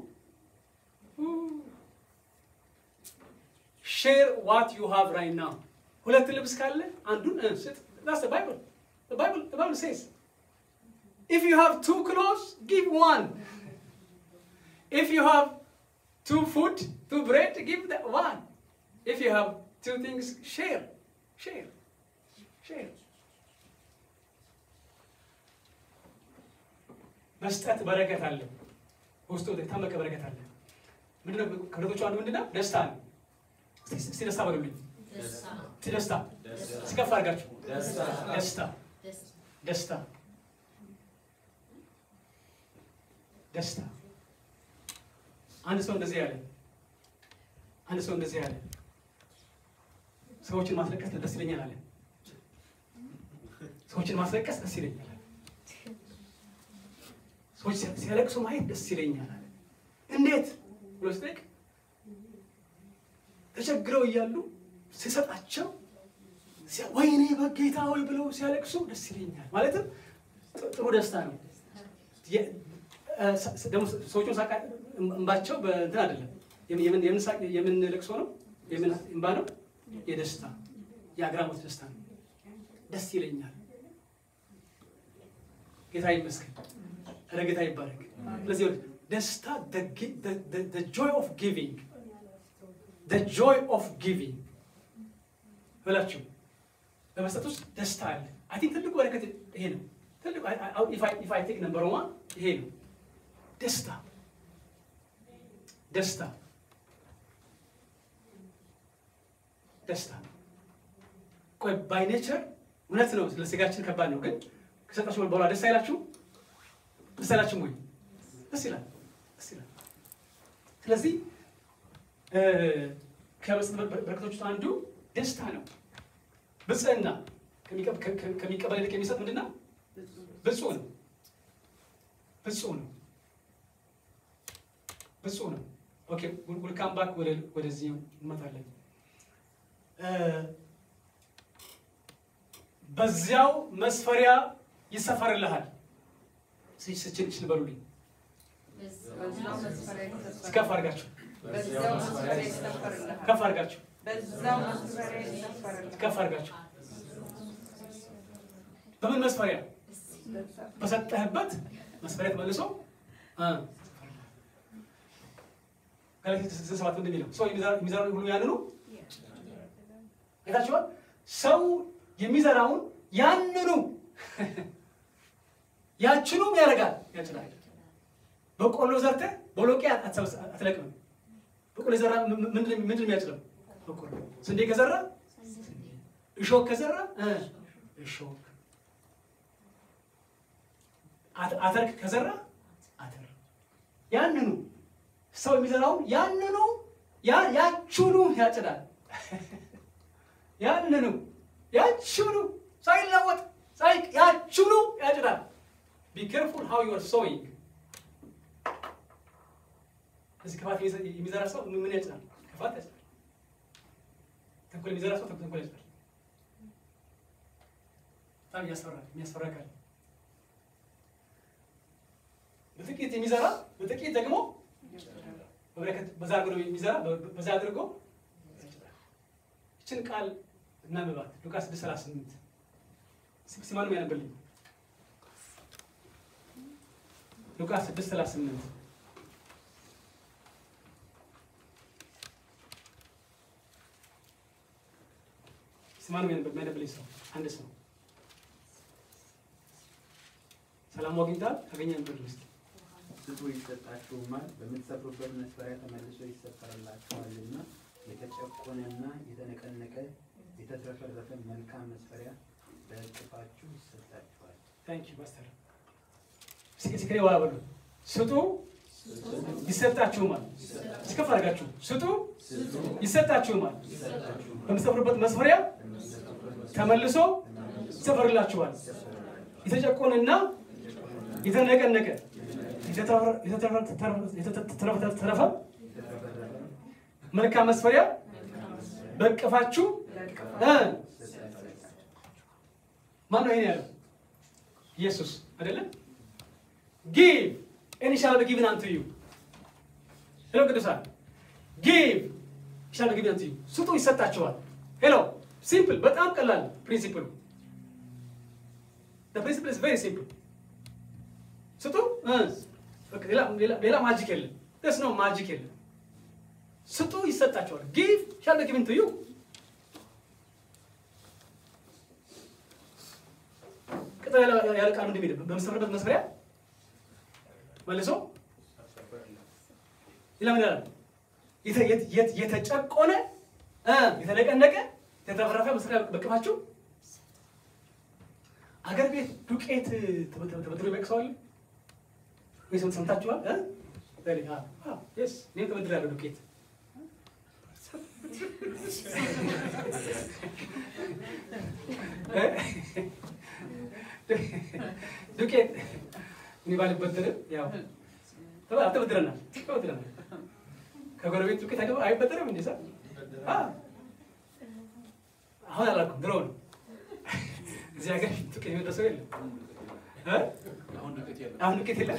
share what you have right now። ሁለት ልብስ ካለ አንዱን ስጥ። that's the bible says if you have 2 clothes give 1, if you have 2 food 2 bread give that 1, if you have 2 things share. መስጠት በረከት አለ። ውስጡ የታመቀ በረከት አለ። ምንድነው ከበረከቶቹ አንዱ ምንድነው? ደስታ ነው። እስቲ ደስታ በሉልኝ። ደስታ እስከፍ አድርጋችሁ ደስታ። አንድ ሰው እንደዚህ ያለ ሰዎችን ማስለቀስ ደስ ይለኛል አለ። ሰዎችን ማስለቀስ ደስ ይለኛል አለ። ሰዎች ሲያለቅሱ ማየት ደስ ይለኛል አለ። እንዴት ብሎ ሲጠይቅ ተቸግረው እያሉ ሲሰጣቸው ወይኔ በጌታ ሆይ ብለው ሲያለቅሱ ደስ ይለኛል። ማለትም ጥሩ ደስታ ነው። ደግሞ ሰዎቹን ሳቃ እንባቸው በእንትን አይደለም የምንለቅሶ ነው እንባ ነው የደስታ የአግራሞት ደስታ ነው። ደስ ይለኛል። ጌታ ይመስገን። ኧረ ጌታ ይባረክ። ስለዚህ ደስታ the joy of giving ብላችሁ በመስጠት ውስጥ ደስታ አለ። አይ ቲንክ ትልቁ በረከት ይሄ ነው። ትልቁ if I take number 1 ይሄ ነው። ደስታ ቆይ ባይ ኔቸር እውነት ነው ለስጋችን ከባድ ነው፣ ግን ከሰጣችሁ በኋላ ደስ አይላችሁም? ደስ አይላችሁም ወይ? ደስ ይላል። ስለዚህ ከመስጠት በረከቶች ውስጥ አንዱ ደስታ ነው። ብፅዕና ከሚቀበል ይልቅ የሚሰጥ ምንድን ነው? ብፁዕ ነው። ኦኬ we'll come back ወደዚህ እንመጣለን። በዚያው መስፈሪያ ይሰፈርልሃል። ስችል በሉልኝ። ከፍ አድርጋችሁ በምን መስፈሪያ? በሰጠህበት መስፈሪያ ተመልሶ ገላትያ 6:7 እንደሚለው ሰው የሚዘራውን ሁሉ ያንኑ አይታችኋል። ሰው የሚዘራውን ያንኑ ያችኑ ያደርጋል፣ ያጭዳል። በቆሎ ዘርተህ ቦሎቄ አትለቅምም። በቆሎ ዘራ ምንድን ነው የሚያጭደው? በቆሎ። ስንዴ ከዘራ እሾክ ከዘራ እሾክ፣ አተር ከዘራ አተር። ያንኑ ሰው የሚዘራውን ያንኑ ያችኑ ያጭዳል። ያችኑ ሳይለወጥ ያችኑ ያጭዳል። Be careful how you are sowing. እዚህ ክፋት የሚዘራ ሰው ምን ያጭዳል? ክፋት ያጭዳል። ተንኮል የሚዘራ ሰው ተንኮል ያጭዳል። በጣም የሚያስፈራ ቃል። በጥቂት የሚዘራ በጥቂት ደግሞ በበረከት በዛ አድርጎ የሚዘራ በዛ አድርጎ ያጭዳል። ይህችን ቃል እናንብባት። ሉቃስ 6:38 ሲማኑ ያነበልኝ። ሉቃስ 6:38 ሲማኑ ያነበልኝ ሰው አንድ ሰው ሰላም አግኝታል አገኘን ብር ውስጥ ስጡ ይሰጣችሁማል፣ በምትሰፍሩበት መስፈሪያ ተመልሶ ይሰፈርላችኋልና የተጨቆነና የተነቀነቀ የተትረፈረፈ መልካም መስፈሪያ በእቅፋችሁ ይሰጣችኋል። ታንክ ዩ ማስተር። ሲከሪ ዋላ በሉ ስጡ ይሰጣችሁማል። እስከፍ አድርጋችሁ ስጡ ይሰጣችሁማል፣ በምትሰፍሩበት መስፈሪያ ተመልሶ ይሰፈርላችኋል። የተጨቆነና የተነቀነቀ የተትረፈረፈ መልካም መስፈሪያ በእቅፋችሁ ማን ነው ይሄን ያለው? ኢየሱስ አይደለም? give and it shall be given unto you። ሄሎ ቅዱሳን give it shall be given unto you። ስጡ ይሰጣችኋል። ሄሎ ሲምፕል፣ በጣም ቀላል ፕሪንሲፕሉ። the principle is very simple። ስጡ ሌላ ማጂክ የለም። there's no magic የለም። ስጡ ይሰጣችኋል። give shall be given to you። ቅጥር ያለ ቃል ምንድን ነው? በምትሰፍሩበት መስፈሪያ መልሶ ሌላ ምን ያላል? የተጨቆነ የተነቀነቀ የተትረፈረፈ መስፈሪያ በእቅፋችሁ። አገር ቤት ዱቄት ተበድሮ ይበቅሰዋል ወይ? ሰምታችኋል? yes እኔም ተበድሬያለሁ ዱቄት። ዱቄት እኔ ባልበደርም ያው ተበድረናል። ከጎረቤት ዱቄት አይበደርም እንዴ? አሁን አላልኩም፣ ድሮ ነው። እዚህ ሀገር ዱቄት የሚወደሰው የለም። አሁን ንቀት የለም።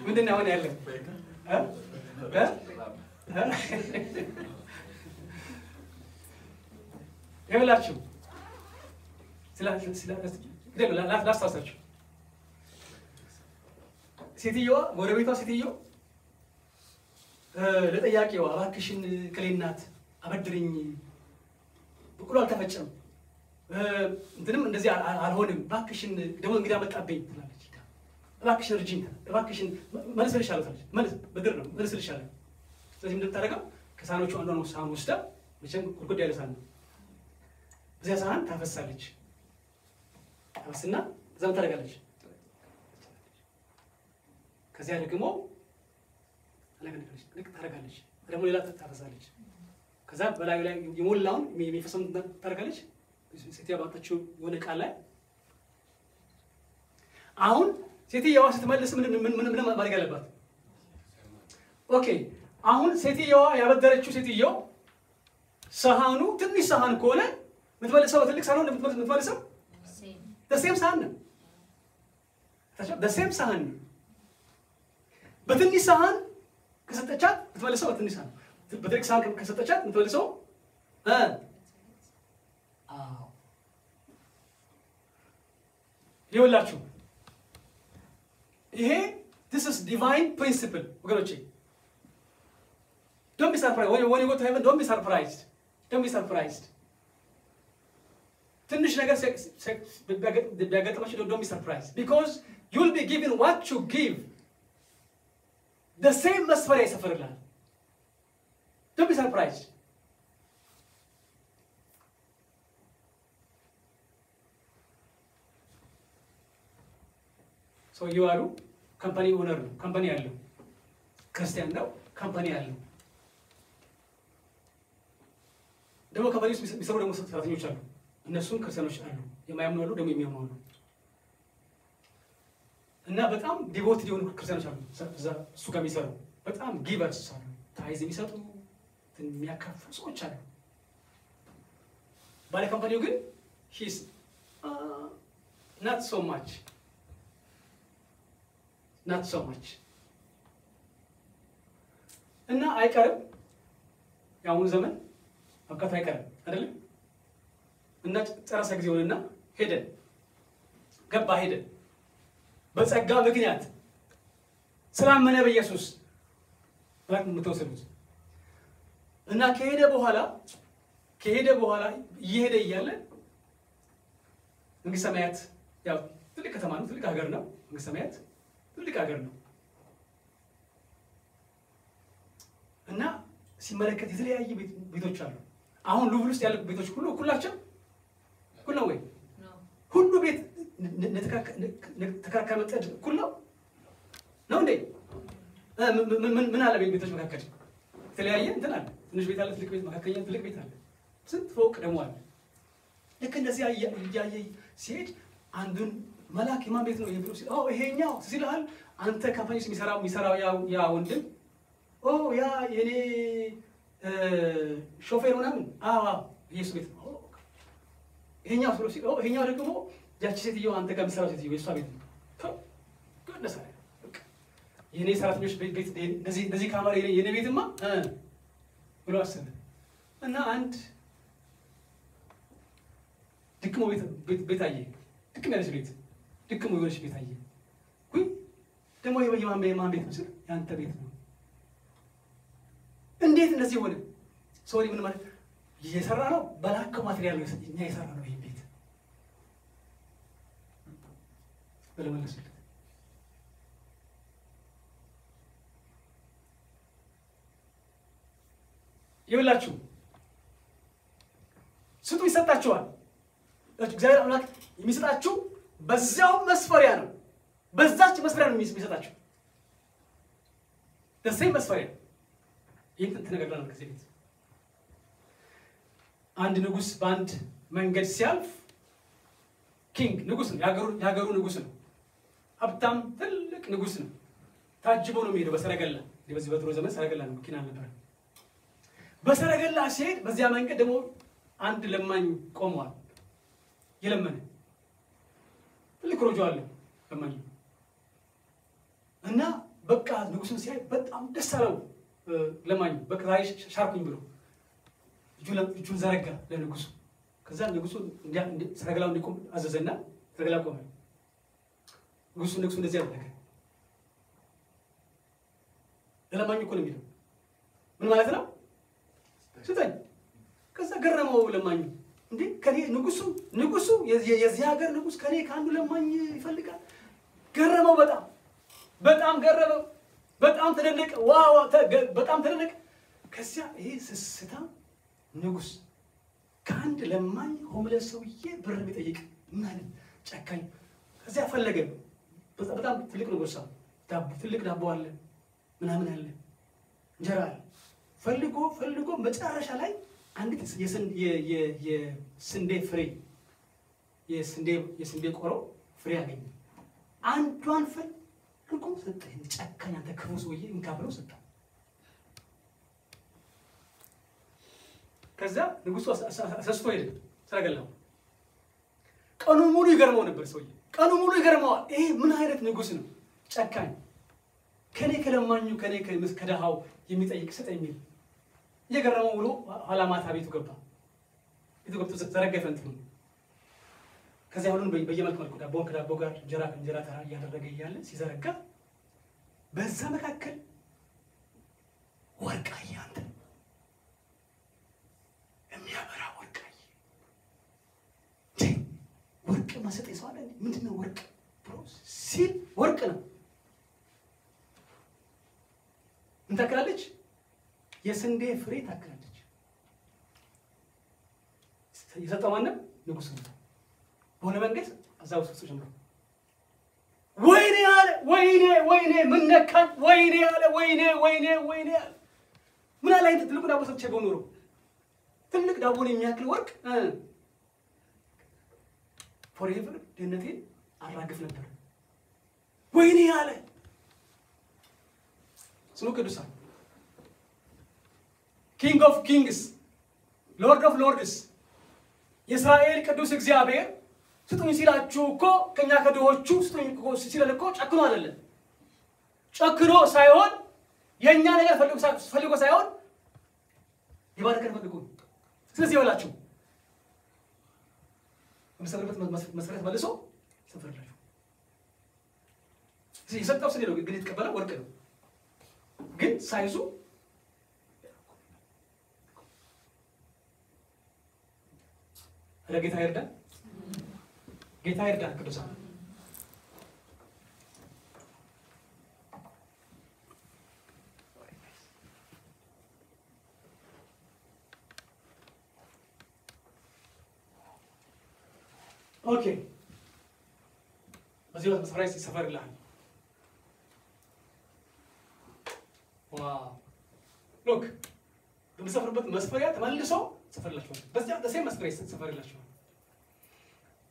ምንድን ነው አሁን ያለው? ይኸውላችሁ ላስታውሳችሁ። ሴትዮዋ ጎረቤቷ ሴትዮ ለጠያቂዋ እባክሽን ክሌ እናት አበድርኝ፣ በቁሎ አልተፈጨም፣ እንትንም እንደዚህ አልሆንም፣ እባክሽን ደግሞ እንግዲህ አመጣብኝ ትላለች። እባክሽን እርጂኝ፣ እባክሽን መልስልሻለሁ ትላለች። ብድር ነው መልስልሻለሁ። ስለዚህ እንደምታደርገው ከሳህኖቹ አንዷን ሳህን ወስዳ መቼም ጉድጉድ ያለ ሳህን ነው፣ በዚያ ሳህን ታፈሳለች። ታፈስና እዛም ታደርጋለች። ከዚያ ደግሞ ልክ ታደርጋለች። ደግሞ ሌላ ታፈሳለች። ከዛ በላዩ ላይ የሞላውን የሚፈሰውን ታደርጋለች። ሴትዮዋ ባጣችው የሆነ ቃል ላይ አሁን ሴትዮዋ ስትመልስ ምን ማድረግ አለባት? ኦኬ አሁን ሴትዮዋ ያበደረችው ሴትዮ ሳህኑ ትንሽ ሳህን ከሆነ የምትመልሰው ትልቅ ሳህን ነው የምትመልሰው ደሴም ሳህን ነው። ደሴም ሳህን ነው። በትንሽ ሳህን ከሰጠቻት የምትመልሰው በትንሽ ሳህን፣ በትልቅ ሳህን ከሰጠቻት የምትመልሰው ይኸውላችሁ ይሄ this is divine principle ወገኖቼ። don't be surprised when you go to heaven, don't be surprised, don't be surprised. ትንሽ ነገር ቢያጋጥማችሁ don't be surprised, because you will be given what you give. the same መስፈሪያ ይሰፈርልሃል። don't be surprised. ሰውየው አሉ ካምፓኒ ኦነር ነው፣ ካምፓኒ ያለው ክርስቲያን ነው፣ ካምፓኒ ያለው ደግሞ ካምፓኒ ውስጥ የሚሰሩ ደግሞ ሰራተኞች አሉ። እነሱም ክርስቲያኖች አሉ፣ የማያምኑ አሉ፣ ደግሞ የሚያምኑ አሉ። እና በጣም ዲቮትድ የሆኑ ክርስቲያኖች አሉ እሱ ጋር የሚሰሩ በጣም ጊቨርስ አሉ፣ ታይዝ የሚሰጡ የሚያካፍሉ ሰዎች አሉ። ባለ ካምፓኒው ግን ሂስ not so much. እና አይቀርም የአሁኑ ዘመን አብቃት አይቀርም አይደለም። እና ጨረሰ ጊዜውንና ሄደ በጸጋ ምክንያት ስላመነ በኢየሱስ ማለት የምትወስዱት እና ከሄደ በኋላ እየሄደ እያለ መንግስተ ሰማያት ያው ትልቅ ከተማ ነው፣ ትልቅ ሀገር ነው። መንግስተ ሰማያት ትልቅ ሀገር ነው። እና ሲመለከት የተለያየ ቤቶች አሉ። አሁን ሉቭል ውስጥ ያሉ ቤቶች ሁሉ እኩላቸው እኩል ነው ወይ? ሁሉ ቤት ተከራካሪ መጠድ እኩል ነው እንዴ? ምን አለ ቤቶች መካከል የተለያየ እንትን አለ። ትንሽ ቤት አለ፣ ትልቅ ቤት፣ መካከለኛ ትልቅ ቤት አለ፣ ስንት ፎቅ ደግሞ አለ። ልክ እንደዚህ እያየ ሲሄድ አንዱን መልአክ የማን ቤት ነው ይሄ ብሎ ሲል ይሄኛው ሲልሃል አንተ ካምፓኒ ውስጥ የሚሰራው ያ ወንድም ያ የኔ ሾፌር ምናምን ኢየሱስ ቤት ነው ይሄኛው ብሎ ሲል ይሄኛው ደግሞ ያቺ ሴትዮ አንተ ጋር የምትሰራው ሴትዮ የእሷ ቤት ነው። ጎደሳ የኔ ሰራተኞች ቤት እንደዚህ ካማራ የኔ ቤትማ ብሎ አሰበ እና አንድ ድክሞ ቤት አየ። ድክም ያለች ቤት ድክሞ የሆነች ቤት አየ። ደግሞ የማን ቤት ነው ስል ያንተ ቤት ነው። እንዴት እንደዚህ ሆነ? ሶሪ ምን ማለት እየሰራ ነው በላከው ማቴሪያል ነው እኛ የሰራ ነው ይሄ ቤት በለመለሱት። ይኸውላችሁ ስጡ ይሰጣችኋል። እግዚአብሔር አምላክ የሚሰጣችሁ በዛው መስፈሪያ ነው፣ በዛች መስፈሪያ ነው የሚሰጣችሁ። ደሴም መስፈሪያ ይህን ተነጋግረናል ከዚህ ቤት። አንድ ንጉስ በአንድ መንገድ ሲያልፍ ኪንግ ንጉስ ነው፣ የሀገሩ ንጉስ ነው፣ ሀብታም ትልቅ ንጉስ ነው። ታጅቦ ነው የሚሄደው በሰረገላ። በዚህ በድሮ ዘመን ሰረገላ ነው፣ መኪና አልነበረም። በሰረገላ ሲሄድ በዚያ መንገድ ደግሞ አንድ ለማኝ ቆመዋል። የለመነ ትልቅ ኮረጆ አለ ለማኝ እና በቃ ንጉሱን ሲያይ በጣም ደስ አለው ለማኝ በቃ ዛሬ ሻርኩኝ ብሎ እጁን ዘረጋ ለንጉሱ ከዛ ንጉሱ ሰረገላው እንዲቆም አዘዘና ሰረገላው ቆመ ንጉሱ እንደዚህ ያደረገ ለማኝ እኮ ነው የሚለው ምን ማለት ነው ስጠኝ ከዛ ገረመው ለማኝ እንዴ ከኔ ንጉሱ የዚህ ሀገር ንጉስ ከኔ ካንዱ ለማኝ ይፈልጋል ገረመው በጣም ገረመው በጣም ተደነቀ ዋው በጣም ተደነቀ ከዚያ ይሄ ስስታ ንጉስ ካንድ ለማኝ ሆምለስ ሰውዬ ብር የሚጠይቅ ማለት ጨካኝ ከዚያ ፈለገ በጣም ትልቅ ንጉስ ትልቅ ዳቦ አለ ምናምን አለ እንጀራ አለ ፈልጎ መጨረሻ ላይ አንዲት የስንዴ ፍሬ የስንዴ ቆሮ ፍሬ አገኘ አንዷን ፈልጎ ሰጠኝ ጨካኝ አንተ ክፉ ሰውዬ እንካ ብሎ ሰጠው ከዛ ንጉሱ አሰስቶ ሄደ ሰረገላው ቀኑ ሙሉ ይገርመው ነበር ሰውዬ ቀኑ ሙሉ ይገርመዋል ይሄ ምን አይነት ንጉስ ነው ጨካኝ ከኔ ከለማኙ ከኔ ከደሃው የሚጠይቅ ሰጠኝ የሚል የገረመው ብሎ ኋላ ማታ ቤቱ ገብቶ ዘረጋ ፈንት ነው ከዚያ ሁሉን በየመልኩ ከዳቦ ጋር እንጀራ ተራ እያደረገ እያለ ሲዘረጋ በዛ መካከል ወርቅ አየ አንተ የሚያበራ ወርቅ አየ ወርቅ ማሰጠኝ ሰው አለ ምንድነው ወርቅ ብሎ ሲል ወርቅ ነው ምን ታክላለች የስንዴ ፍሬ ታክላለች የሰጠው ማንም ንጉስ ነው በሆነ መንገድ አዛው ውስጥ ጀምሮ ወይኔ ምን ነካኝ ወይኔ አለ ምን አለ አይተ ትልቁ ዳቦ ሰጥቼ በኖሮ ትልቅ ዳቦን የሚያክል ወርቅ ፎሬቨር ደነቴን አራግፍ ነበር ወይኔ አለ ስሙ ቅዱሳን ኪንግ ኦፍ ኪንግስ ሎርድ ኦፍ ሎርድስ የእስራኤል ቅዱስ እግዚአብሔር ስጡኝ ሲላችሁ እኮ ከኛ ከድሆቹ ስጡኝ እኮ ሲለን እኮ ጨክኖ አይደለም ጨክኖ ሳይሆን የኛ ነገር ፈልጎ ሳይሆን ይባርከን ፈልጎ ስለዚህ ይወላችሁ መሰረት መልሶ ሰፈርላችሁ ስለዚህ የሰጠው ስለ ነው ግን የተቀበለው ወርቅ ነው ግን ሳይዙ ለጌታ ይርዳን ጌታ ይርዳን ቅዱሳን ኦኬ በዚህ ወቅት መስፈሪያ ሲሰፈርልሃል ዋው ሎክ በመሰፈርበት መስፈሪያ ተመልሶ ሰፈርላችኋል በዚያ ደሴም መስፈሪያ ሰፈርላችኋል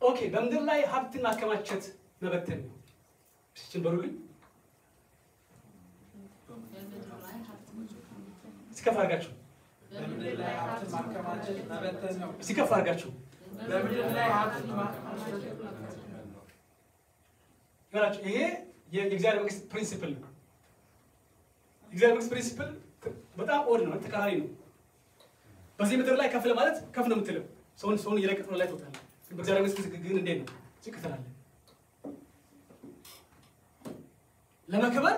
ኦኬ በምድር ላይ ሀብትን ማከማቸት መበተን ነው እሺ በሩልኝ እስከፍ አድርጋችሁ በምድር ላይ ሀብትን ማከማቸት መበተን ነው እስከፍ አድርጋችሁ በምድር ላይ ሀብትን ማከማቸት ይላችሁ ይሄ የእግዚአብሔር መንግስት ፕሪንሲፕል ነው የእግዚአብሔር መንግስት ፕሪንሲፕል በጣም ኦድ ነው ተቃራኒ ነው በዚህ ምድር ላይ ከፍ ለማለት ከፍ ነው የምትለው ሰውን እየለቀቅ ነው ላይ ትወጣለህ በእግዚአብሔር መንግስት ግን እንዴት ነው ዝቅ ትላለህ ለመከበር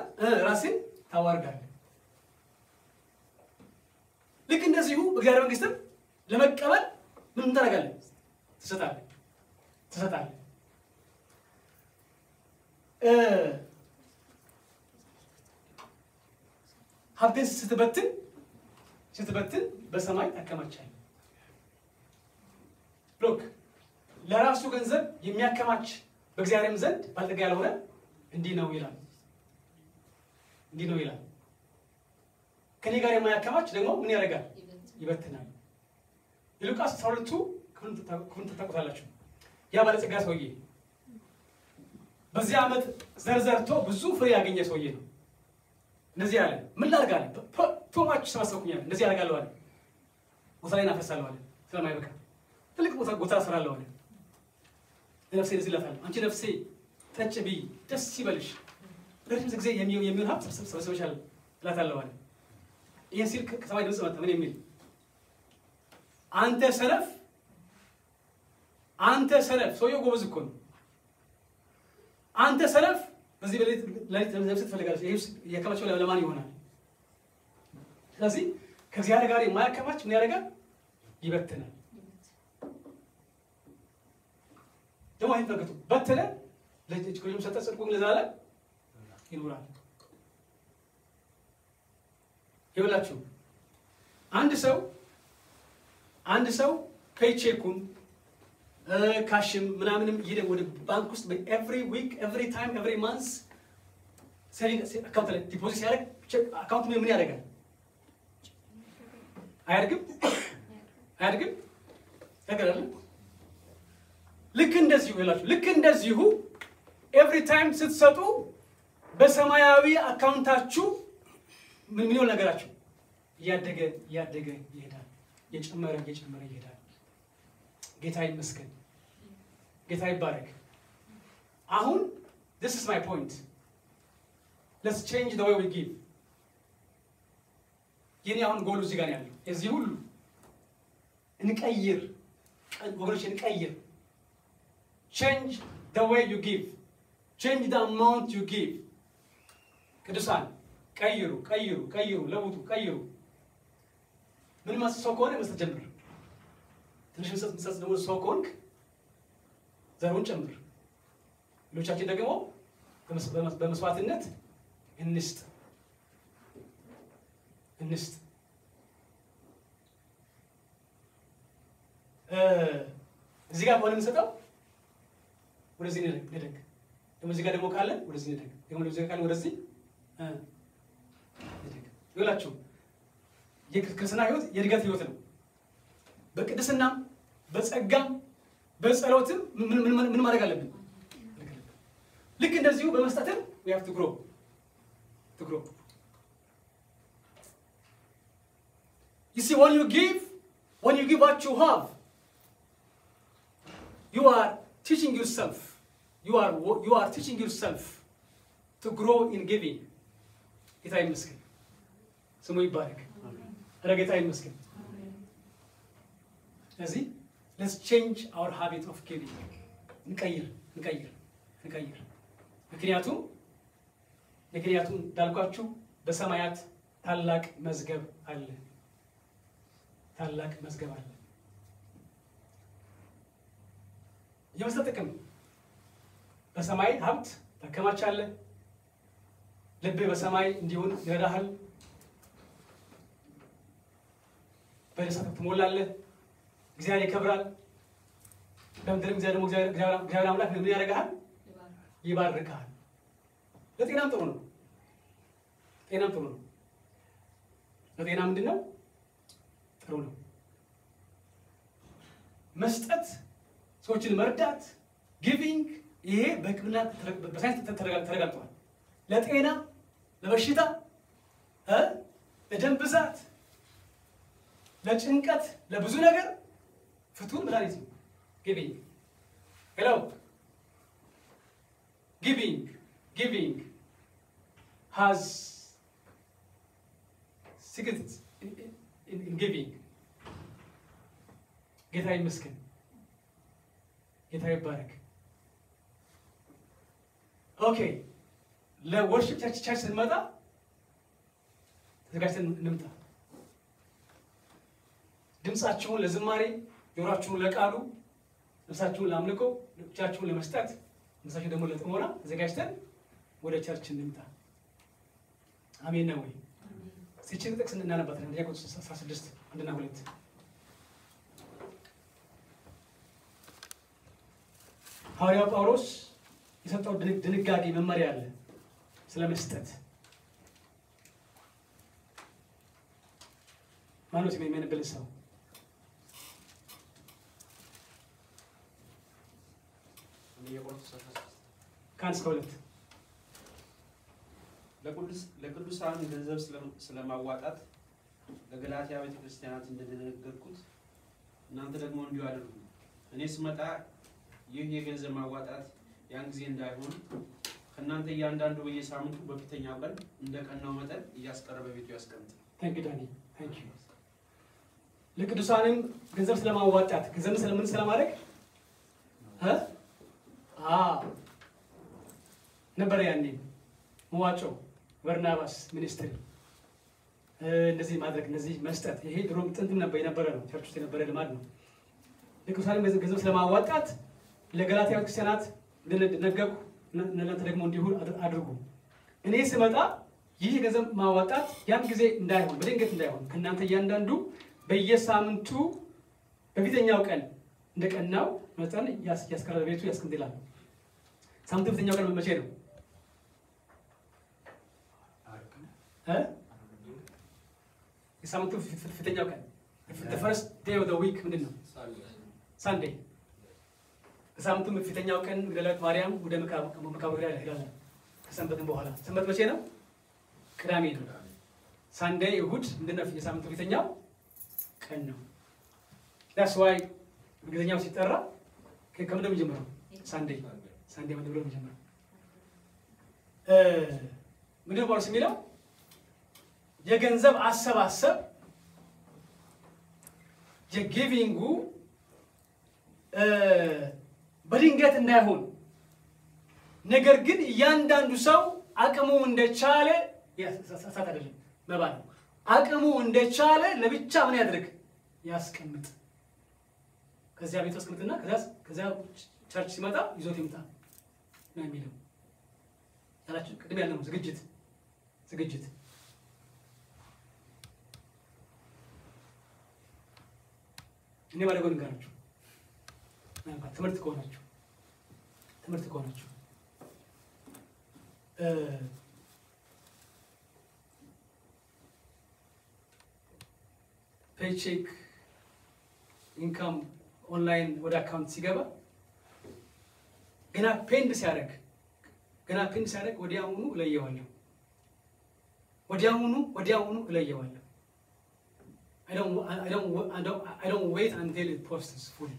ራስን ታዋርዳለህ ልክ እንደዚሁ በእግዚአብሔር መንግስትም ለመቀበል ምን ታደርጋለህ ትሰጣለህ ሀብትን ስትበትን በሰማይ ታከማቻለህ ሎክ ለራሱ ገንዘብ የሚያከማች በእግዚአብሔርም ዘንድ ባለጠጋ ያልሆነ እንዲህ ነው ይላል ከኔ ጋር የማያከማች ደግሞ ምን ያደርጋል ይበትናል የሉቃስ 12 ክፍል ታውቁታላችሁ ያ ባለጸጋ ሰውዬ በዚህ ዓመት ዘርዘርቶ ብዙ ፍሬ ያገኘ ሰውዬ ነው እንደዚህ ያለ ምን ላድርግ አለ ቶማች ሰበሰብኩኛል እንደዚህ ያደርጋለሁ አለ ቦታ ላይ እናፈሳለሁ አለ ስለማይበቃ ትልቅ ቦታ ስራለሁ አለ ነፍሴ እንደዚህ ላታለሁ አንቺ ነፍሴ ጠጭ ብይ ደስ ይበልሽ ረጅም ጊዜ የሚሆን ሀብት ሰብስበሻል እላታለሁ አለ። ይህን ሲል ከሰማይ ድምፅ መጣ። ምን የሚል? አንተ ሰነፍ ሰውየው ጎበዝ እኮ ነው። አንተ ሰነፍ በዚህ በሌሊት ለነፍስ ትፈልጋለች። ይሄ ያከማቸው ለማን ይሆናል? ስለዚህ ከእግዚአብሔር ጋር የማያከማች ምን ያደርጋል? ይበትናል። ደግሞ አይን ተመልከቱ። በተነ ለእጅ ሰጠ ጽድቁን ለዘላለም ይኖራል። ይኸውላችሁ አንድ ሰው ፔይቼኩን ካሽም ምናምንም ይሄን ወደ ባንክ ውስጥ ኤቭሪ ዊክ ኤቭሪ ታይም ኤቭሪ ማንስ ሴቪንግ አካውንት ላይ ዲፖዚት ያደርግ አካውንት ምን ያደርጋል? አያድግም? ያገራል። ልክ እንደዚሁ ኤቭሪ ታይም ስትሰጡ በሰማያዊ አካውንታችሁ ምን ይሆን ነገራችሁ? እያደገ ይሄዳል። እየጨመረ ይሄዳል። ጌታ ይመስገን። ጌታ ይባረክ። አሁን this is my point. Let's change the way we give. የኔ አሁን ጎሉ እዚህ ጋር ያለው እዚህ ሁሉ እንቀይር ወገኖች፣ እንቀይር። Change the way you give. Change the amount you give. ቅዱሳን ቀይሩ፣ ለውጡ፣ ቀይሩ። ምን ማለት ሰው ከሆነ መስጠት ጀምር። ትንሽ መስጠት ደግሞ ሰው ከሆንክ ዘሩን ጨምር። ሌሎቻችን ደግሞ በመስዋዕትነት እንስጥ። እዚህ ጋር ከሆነ የምንሰጠው ወደዚህ እንደግ፣ ደግሞ እዚህ ጋር ደግሞ ካለ ወደዚህ እንደግ፣ ደግሞ እዚህ ጋር ካለ ወደዚህ ይላችሁ። የክርስትና ህይወት የእድገት ህይወት ነው። በቅድስናም በጸጋም በጸሎትም ምን ማድረግ አለብን? ልክ እንደዚሁ በመስጠትም we have to grow. You see, when you give what you have, you are teaching yourself to grow in giving. ጌታ ይመስገን፣ ስሙ ይባረክ። ጌታ ይመስገን። ስለዚህ let's change our habit of giving. እንቀይር። ምክንያቱም እንዳልኳችሁ በሰማያት ታላቅ መዝገብ አለ። የመስጠት ጥቅም በሰማይ ሀብት ታከማቻለህ። ልብህ በሰማይ እንዲሆን ይረዳሃል። በደስታ ትሞላለህ። እግዚአብሔር ይከብራል። በምድርም እግዚአብሔር አምላክ ምን ያደርግሃል? ይባርክሃል። ለጤናም ጥሩ ነው። ለጤና ምንድን ነው? ጥሩ ነው። መስጠት፣ ሰዎችን መርዳት፣ ጊቪንግ፣ ይሄ በሕክምና በሳይንስ ተረጋግጧል። ለጤና፣ ለበሽታ፣ ለደም ብዛት፣ ለጭንቀት፣ ለብዙ ነገር ፍቱን መድኃኒት ነው ጊቪንግ። ሄሎ ጊቪንግ has secrets in giving. ጌታ ይመስገን። ጌታ ይባረክ። ኦኬ፣ ለወርሺፕ ቸርች ስንመጣ ተዘጋጅተን እንምጣ። ድምፃችሁን ለዝማሬ፣ ጆሮአችሁን ለቃሉ፣ ነፍሳችሁን ለአምልኮ፣ ልጆቻችሁን ለመስጠት፣ ነፍሳችሁን ደግሞ ለጥሞና ተዘጋጅተን ወደ ቸርች እንምጣ። አሜን ነው ወይ? ሲችን ጥቅስ እናነባት ነው። ያቆስ 16 1 እና 2 ሐዋርያው ጳውሎስ የሰጠው ድንጋጌ መመሪያ አለ ስለመስጠት። ማነው የሚያነብል ሰው? ከአንድ እስከ 2 ለቅዱሳን ገንዘብ ስለማዋጣት ለገላትያ ቤተክርስቲያናት እንደተነገርኩት እናንተ ደግሞ እንዲሁ አድርጉ። እኔ ስመጣ ይህ የገንዘብ ማዋጣት ያን ጊዜ እንዳይሆን ከእናንተ እያንዳንዱ በየሳምንቱ በፊተኛው ቀን እንደ ቀናው መጠን እያስቀረበ ቤቱ ያስቀምጥ። ታንክ ዩ ዳኒ ታንክ ዩ። ለቅዱሳንም ገንዘብ ስለማዋጣት ገንዘብ ስለምን ስለማድረግ ነበር ያኔ መዋጮ በርናባስ ሚኒስትሪ እንደዚህ ማድረግ እንደዚህ መስጠት ይሄ ድሮም ጥንትም ነበር የነበረ ነው። ቸርች ውስጥ የነበረ ልማድ ነው። ለቅዱሳንም ገንዘብ ስለማዋጣት ለገላትያ ክርስቲያናት እንደነገርኩ እናንተ ደግሞ እንዲሁ አድርጉ። እኔ ስመጣ ይህ ገንዘብ ማዋጣት ያን ጊዜ እንዳይሆን በድንገት እንዳይሆን ከእናንተ እያንዳንዱ በየሳምንቱ በፊተኛው ቀን እንደቀናው መጠን ያስቀረበ ቤቱ ያስቀምጥ ይላል። ሳምንቱ በፊተኛው ቀን መቼ ነው? የሳምንቱ ፊተኛው ቀን the first day of the week ምንድን ነው? ሳንዴ። ከሳምንቱ ፊተኛው ቀን መግደላዊት ማርያም ወደ መቃብር ሄዳለች ከሰንበትም በኋላ። ሰንበት መቼ ነው? ቅዳሜ ነው። ሳንዴ እሁድ ምንድን ነው? የሳምንቱ ፊተኛው ቀን ነው። that's why እንግሊዝኛው ሲጠራ ከምንድን ነው የሚጀምረው? ሳንዴ ምንድን ነው የሚጀምረው? ምንድን ነው ጳውሎስ የሚለው? የገንዘብ አሰባሰብ የጊቪንጉ በድንገት እንዳይሆን ነገር ግን እያንዳንዱ ሰው አቅሙ እንደቻለ ሳት አይደለም መባ ነው። አቅሙ እንደቻለ ለብቻ ምን ያድርግ? ያስቀምጥ። ከዚያ ቤት ያስቀምጥና ከዚያ ቸርች ሲመጣ ይዞት ይምጣ ነው የሚለው። ያላችሁ ቅድም ያለው ዝግጅት እኔ ማለጎን እንጋራችሁ ትምህርት ከሆናችሁ ፔይቼክ ኢንካም ኦንላይን ወደ አካውንት ሲገባ ገና ፔንድ ሲያደርግ ወዲያውኑ እለየዋለሁ። I don't wait until it posts fully.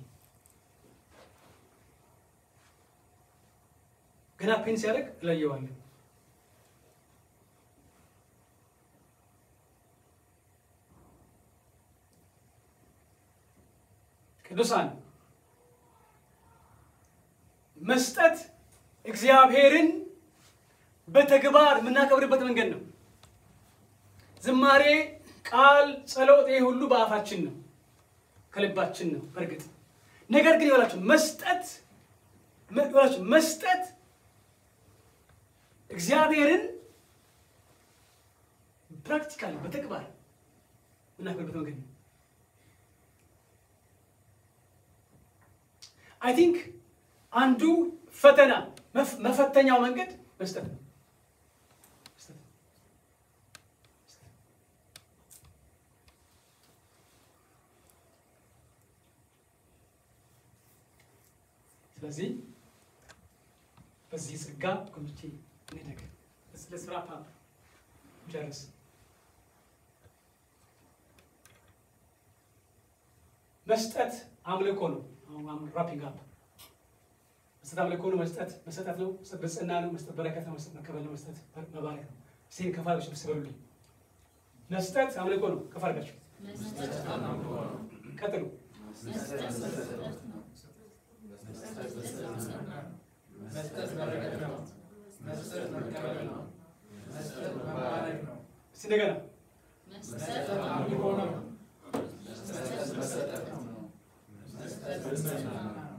ገና ፔን ሲያደርግ እለየዋለሁ። ቅዱሳን መስጠት እግዚአብሔርን በተግባር የምናከብርበት መንገድ ነው። ዝማሬ፣ ቃል፣ ጸሎት ይሄ ሁሉ በአፋችን ነው፣ ከልባችን ነው በርግጥ። ነገር ግን ይላችሁ መስጠት እግዚአብሔርን ፕራክቲካሊ በተግባር የምናከብርበት መንገድ ነው። I think አንዱ ፈተና መፈተኛው መንገድ መስጠት ነው። ስለዚህ በዚህ ጸጋ ኮሚቴ እንደገ ለስራ ፓፕ ጀርስ መስጠት አምልኮ ነው። አሁን ራፒንግ አፕ መስጠት አምልኮ ነው። መስጠት መሰጠት ነው። ብጽዕና ነው። መስጠት በረከት ነው። መስጠት መቀበል ነው። መስጠት መባረክ ነው። ሲን ከፋልሽ ብስበሉልኝ መስጠት አምልኮ ነው። ከፋርጋችሁ መስጠት አምልኮ ነው። ቀጥሉ መስጠት በረከት ነው። መስጠት መቀበል ነው። መስጠት መባረክ ነው። እንደገና መስጠት አምልኮ ነው። መስጠት መሰጠት ነው። መስጠት ብጽዕና ነው።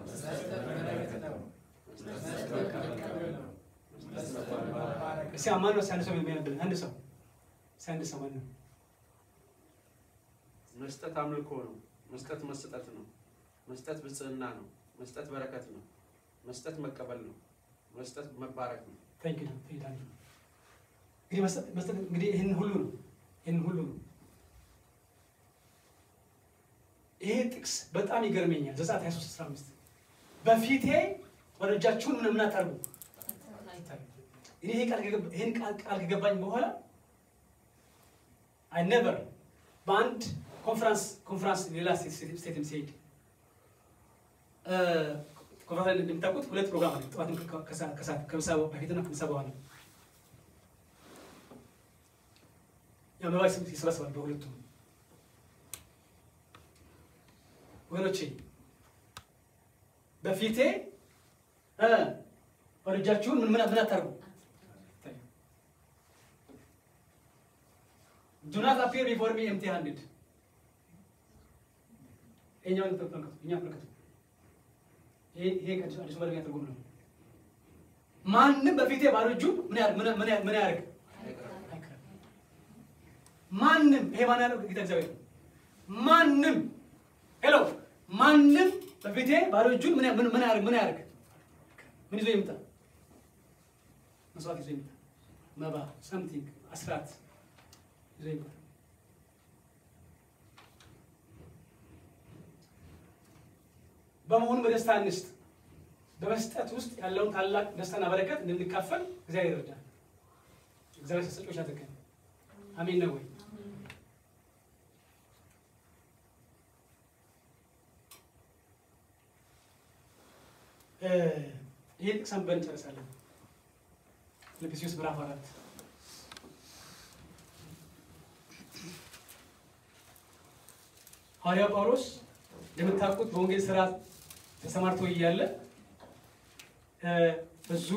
መስጠት በረከት ነው። መስጠት መቀበል ነው። መስጠት መባረክ ነው። እስኪ ማን ነው ሲያንሰው የሚያነብል? አንድ ሰው ማን ነው? መስጠት አምልኮ ነው። መስጠት መሰጠት ነው። መስጠት ብጽዕና ነው። መስጠት በረከት ነው። መስጠት መቀበል ነው። መስጠት መባረክ ነው። ታንክ ዩ እንግዲህ መስጠት እንግዲህ ይሄን ሁሉ ነው። ይሄ ጥቅስ በጣም ይገርመኛል። ዘጸአት 23:15 በፊቴ ወረጃችሁን ምን አታርጉ። ይሄን ቃል ከገባኝ በኋላ I never በአንድ ኮንፈረንስ ሌላ ስቴትም ሲሄድ ኮንፈረንስ እንደምታውቁት ሁለት ፕሮግራም አለ። ጠዋትም ከምሳ በፊትና ከምሳ በኋላ የአመባይ ይሰበሰባል በሁለቱም ወገኖቼ። በፊቴ ወልጃችሁን ምን አታርጉ። Do not appear before me empty-handed. እኛውን ተጠንቀቁ። ይሄ አዲስ መደበኛ ትርጉም ነው። ማንም በፊቴ ባዶ እጁን ምን ያርግ? ማንም ይሄ ማን ያለው? ጌታ እግዚአብሔር ነው። ማንም ሄሎ ማንም በፊቴ ባዶ እጁን ምን ያርግ? ምን ይዞ ይምጣ? መስዋዕት ይዞ ይምጣ። መባ something አስራት ይዞ ይምጣ። በመሆኑ በደስታ እንስጥ። በመስጠት ውስጥ ያለውን ታላቅ ደስታና በረከት እንድንካፈል እግዚአብሔር ይርዳል። እግዚአብሔር ሰጪዎች ያደርገን። አሜን ነው ወይ? ይሄን ሰንበን እንጨርሳለን። ፊልጵስዩስ ምዕራፍ 4 ሐዋርያው ጳውሎስ እንደምታውቁት በወንጌል ስራ ተሰማርቶ እያለ ብዙ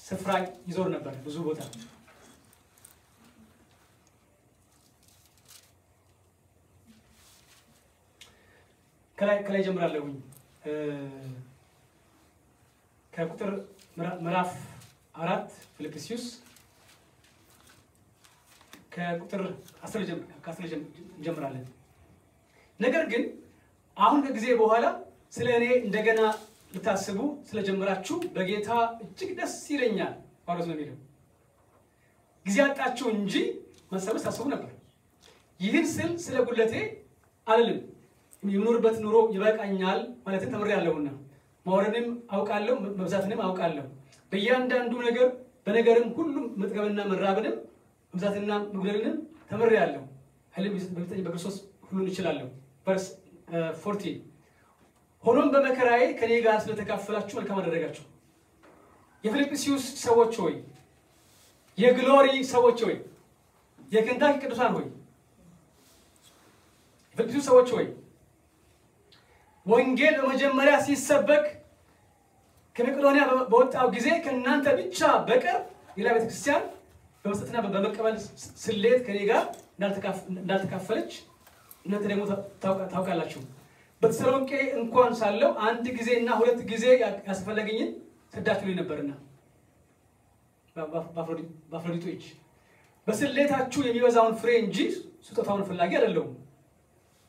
ስፍራ ይዞር ነበር፣ ብዙ ቦታ። ከላይ ጀምራለሁኝ። ከቁጥር ምዕራፍ 4 ፊልጵስዩስ ከቁጥር 10 ጀምራለን። ነገር ግን አሁን ከጊዜ በኋላ ስለ እኔ እንደገና ልታስቡ ስለጀመራችሁ በጌታ እጅግ ደስ ይለኛል። ጳውሎስ ነው የሚለው። ጊዜ አጣችሁ እንጂ መሰበስ ታስቡ ነበር። ይህን ስል ስለ ጉለቴ አልልም፣ የምኖርበት ኑሮ ይበቃኛል ማለትን ተምሬያለሁና ማውረድንም አውቃለሁ፣ መብዛትንም አውቃለሁ። በእያንዳንዱ ነገር በነገርም ሁሉም መጥገብና መራብንም መብዛትና መጉደልንም ተምሬያለሁ። ኃይል በሚሰጠኝ በክርስቶስ ሁሉን እችላለሁ። ቨርስ 14 ሆኖም በመከራዬ ከኔ ጋር ስለተካፈላችሁ መልካም አደረጋችሁ። የፊልጵስዩስ ሰዎች ሆይ፣ የግሎሪ ሰዎች ሆይ፣ የኬንታኪ ቅዱሳን ሆይ፣ የፊልጵስዩስ ሰዎች ሆይ ወንጌል በመጀመሪያ ሲሰበክ ከመቄዶንያ በወጣው ጊዜ ከእናንተ ብቻ በቀር ሌላ ቤተክርስቲያን በመስጠትና በመቀበል ስሌት ከኔ ጋር እንዳልተካፈለች እናንተ ደግሞ ታውቃላችሁ። በተሰሎንቄ እንኳን ሳለው አንድ ጊዜና ሁለት ጊዜ ያስፈለገኝን ሰዳችሁልኝ ነበርና በአፍሮዲጦች በስሌታችሁ የሚበዛውን ፍሬ እንጂ ስጦታውን ፈላጊ አይደለሁም።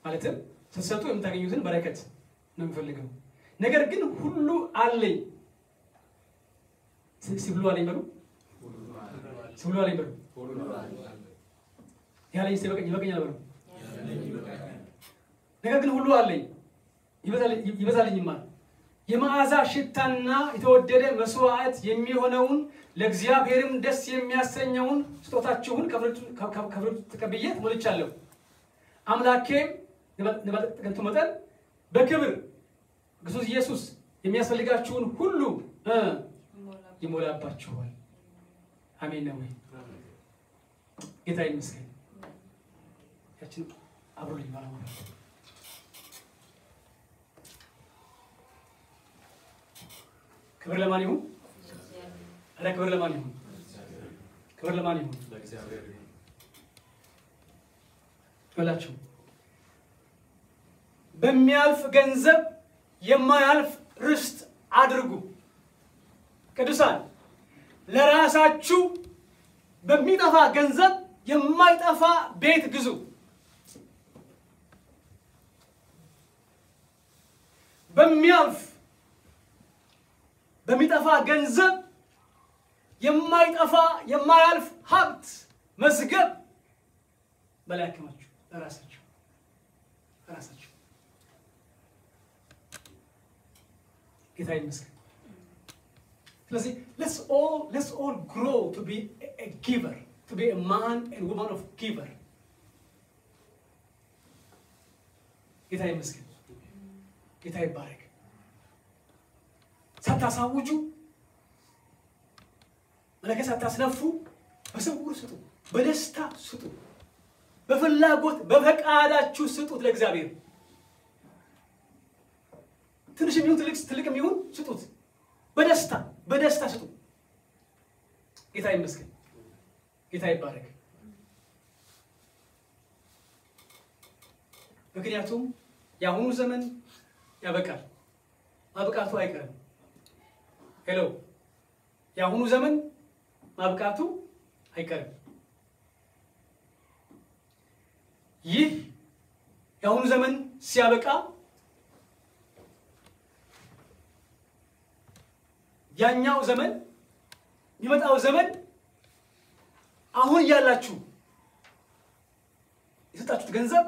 ማለትም ስትሰጡ የምታገኙትን በረከት ነው የሚፈልገው። ነገር ግን ሁሉ አለኝ ሲብሉ አለኝ በሉ፣ ሲብሉ አለኝ በሉ፣ ያለኝ ይበቃኛል በሉ። ነገር ግን ሁሉ አለኝ ይበዛልኝማል። የመዓዛ ሽታና የተወደደ መስዋዕት የሚሆነውን ለእግዚአብሔርም ደስ የሚያሰኘውን ስጦታችሁን ከፍሬቱ ተቀብዬ ሞልቻለሁ። አምላኬም በመጠኑ መጠን በክብር ክርስቶስ ኢየሱስ የሚያስፈልጋችሁን ሁሉ ይሞላባችኋል። አሜን ነው ወይ? ጌታ ይመስገን። ያችን አብሮልኝ ማለት ክብር ለማን ይሁን? አረ ክብር ለማን ይሁን? ክብር ለማን ይሁን? ለእግዚአብሔር ይሁን። ወላችሁ በሚያልፍ ገንዘብ የማያልፍ ርስት አድርጉ። ቅዱሳን ለራሳችሁ በሚጠፋ ገንዘብ የማይጠፋ ቤት ግዙ። በሚጠፋ ገንዘብ የማያልፍ ሀብት መዝገብ በላይ አከማቹ። ለራሳችሁ ጌታ ይመስገን። ስለዚህ let's all grow to be a giver, to be a man and woman of giver. ጌታ ይመስገን። ጌታ ይባረክ። ሳታሳውጁ መለከት ሳታስነፉ በስውር ስጡ፣ በደስታ ስጡ፣ በፍላጎት በፈቃዳችሁ ስጡት ለእግዚአብሔር። ትንሽም ይሁን ትልቅም ይሁን ስጡት፣ በደስታ ስጡ። ጌታ ይመስገን፣ ጌታ ይባረክ። ምክንያቱም የአሁኑ ዘመን ያበቃል፣ ማብቃቱ አይቀርም። ሄሎ፣ የአሁኑ ዘመን ማብቃቱ አይቀርም። ይህ የአሁኑ ዘመን ሲያበቃ ያኛው ዘመን የሚመጣው ዘመን አሁን ያላችሁ የሰጣችሁት ገንዘብ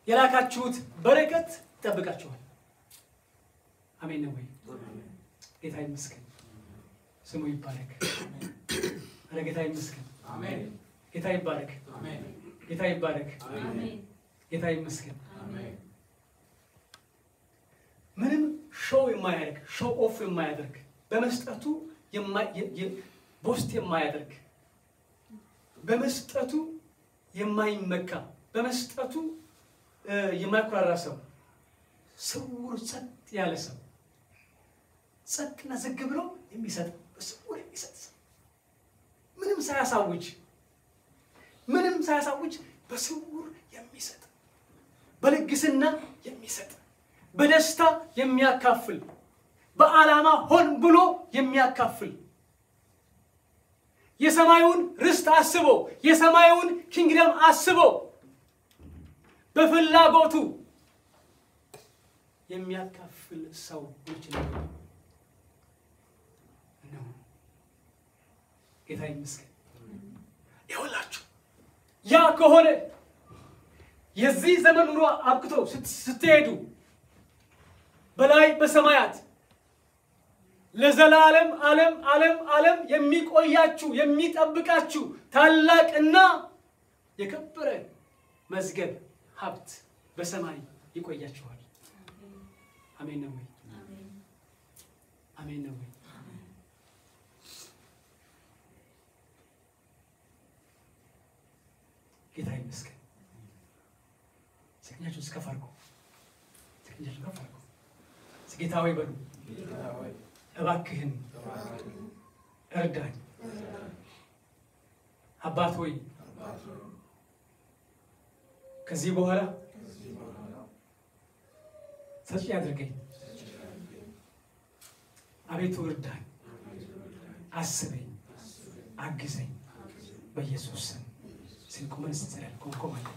የላካችሁት በረከት ይጠብቃችኋል። አሜን ነው ወይ? ጌታ ይመስገን፣ ስሙ ይባረክ። አረ ጌታ ይመስገን፣ አሜን። ጌታ ይባረክ፣ አሜን። ጌታ ይባረክ፣ አሜን። ጌታ ይመስገን። አሜን። ምንም ሾው የማያደርግ ሾው ኦፍ የማያደርግ በመስጠቱ ቦስት የማያደርግ በመስጠቱ የማይመካ በመስጠቱ የማይኩራራ ሰው፣ ስውር ጸጥ ያለ ሰው፣ ጸጥና ዝግ ብሎ የሚሰጥ በስውር የሚሰጥ ሰው፣ ምንም ሳያሳውጅ በስውር የሚሰጥ፣ በልግስና የሚሰጥ፣ በደስታ የሚያካፍል፣ በዓላማ ሆን ብሎ የሚያካፍል፣ የሰማዩን ርስት አስቦ የሰማዩን ኪንግደም አስቦ በፍላጎቱ የሚያካፍል ሰው ይችላል ነው። ጌታ ይመስገን። ይኸውላችሁ ያ ከሆነ የዚህ ዘመን ኑሮ አብቅቶ ስትሄዱ በላይ በሰማያት ለዘላለም ዓለም የሚቆያችሁ የሚጠብቃችሁ ታላቅና የከበረ መዝገብ ሀብት በሰማይ ይቆያችኋል። አሜን ነው ወይ? አሜን ነው ወይ? ጌታ ይመስገን። ስክኛችሁ ስከፋርኩ ጌታ ሆይ በሉ፣ እባክህን እርዳኝ። አባት ሆይ ከዚህ በኋላ ሰጪ አድርገኝ። አቤቱ እርዳኝ፣ አስበኝ፣ አግዘኝ በኢየሱስ ስም። ስንቆመን ስትዘላል ቆማለሁ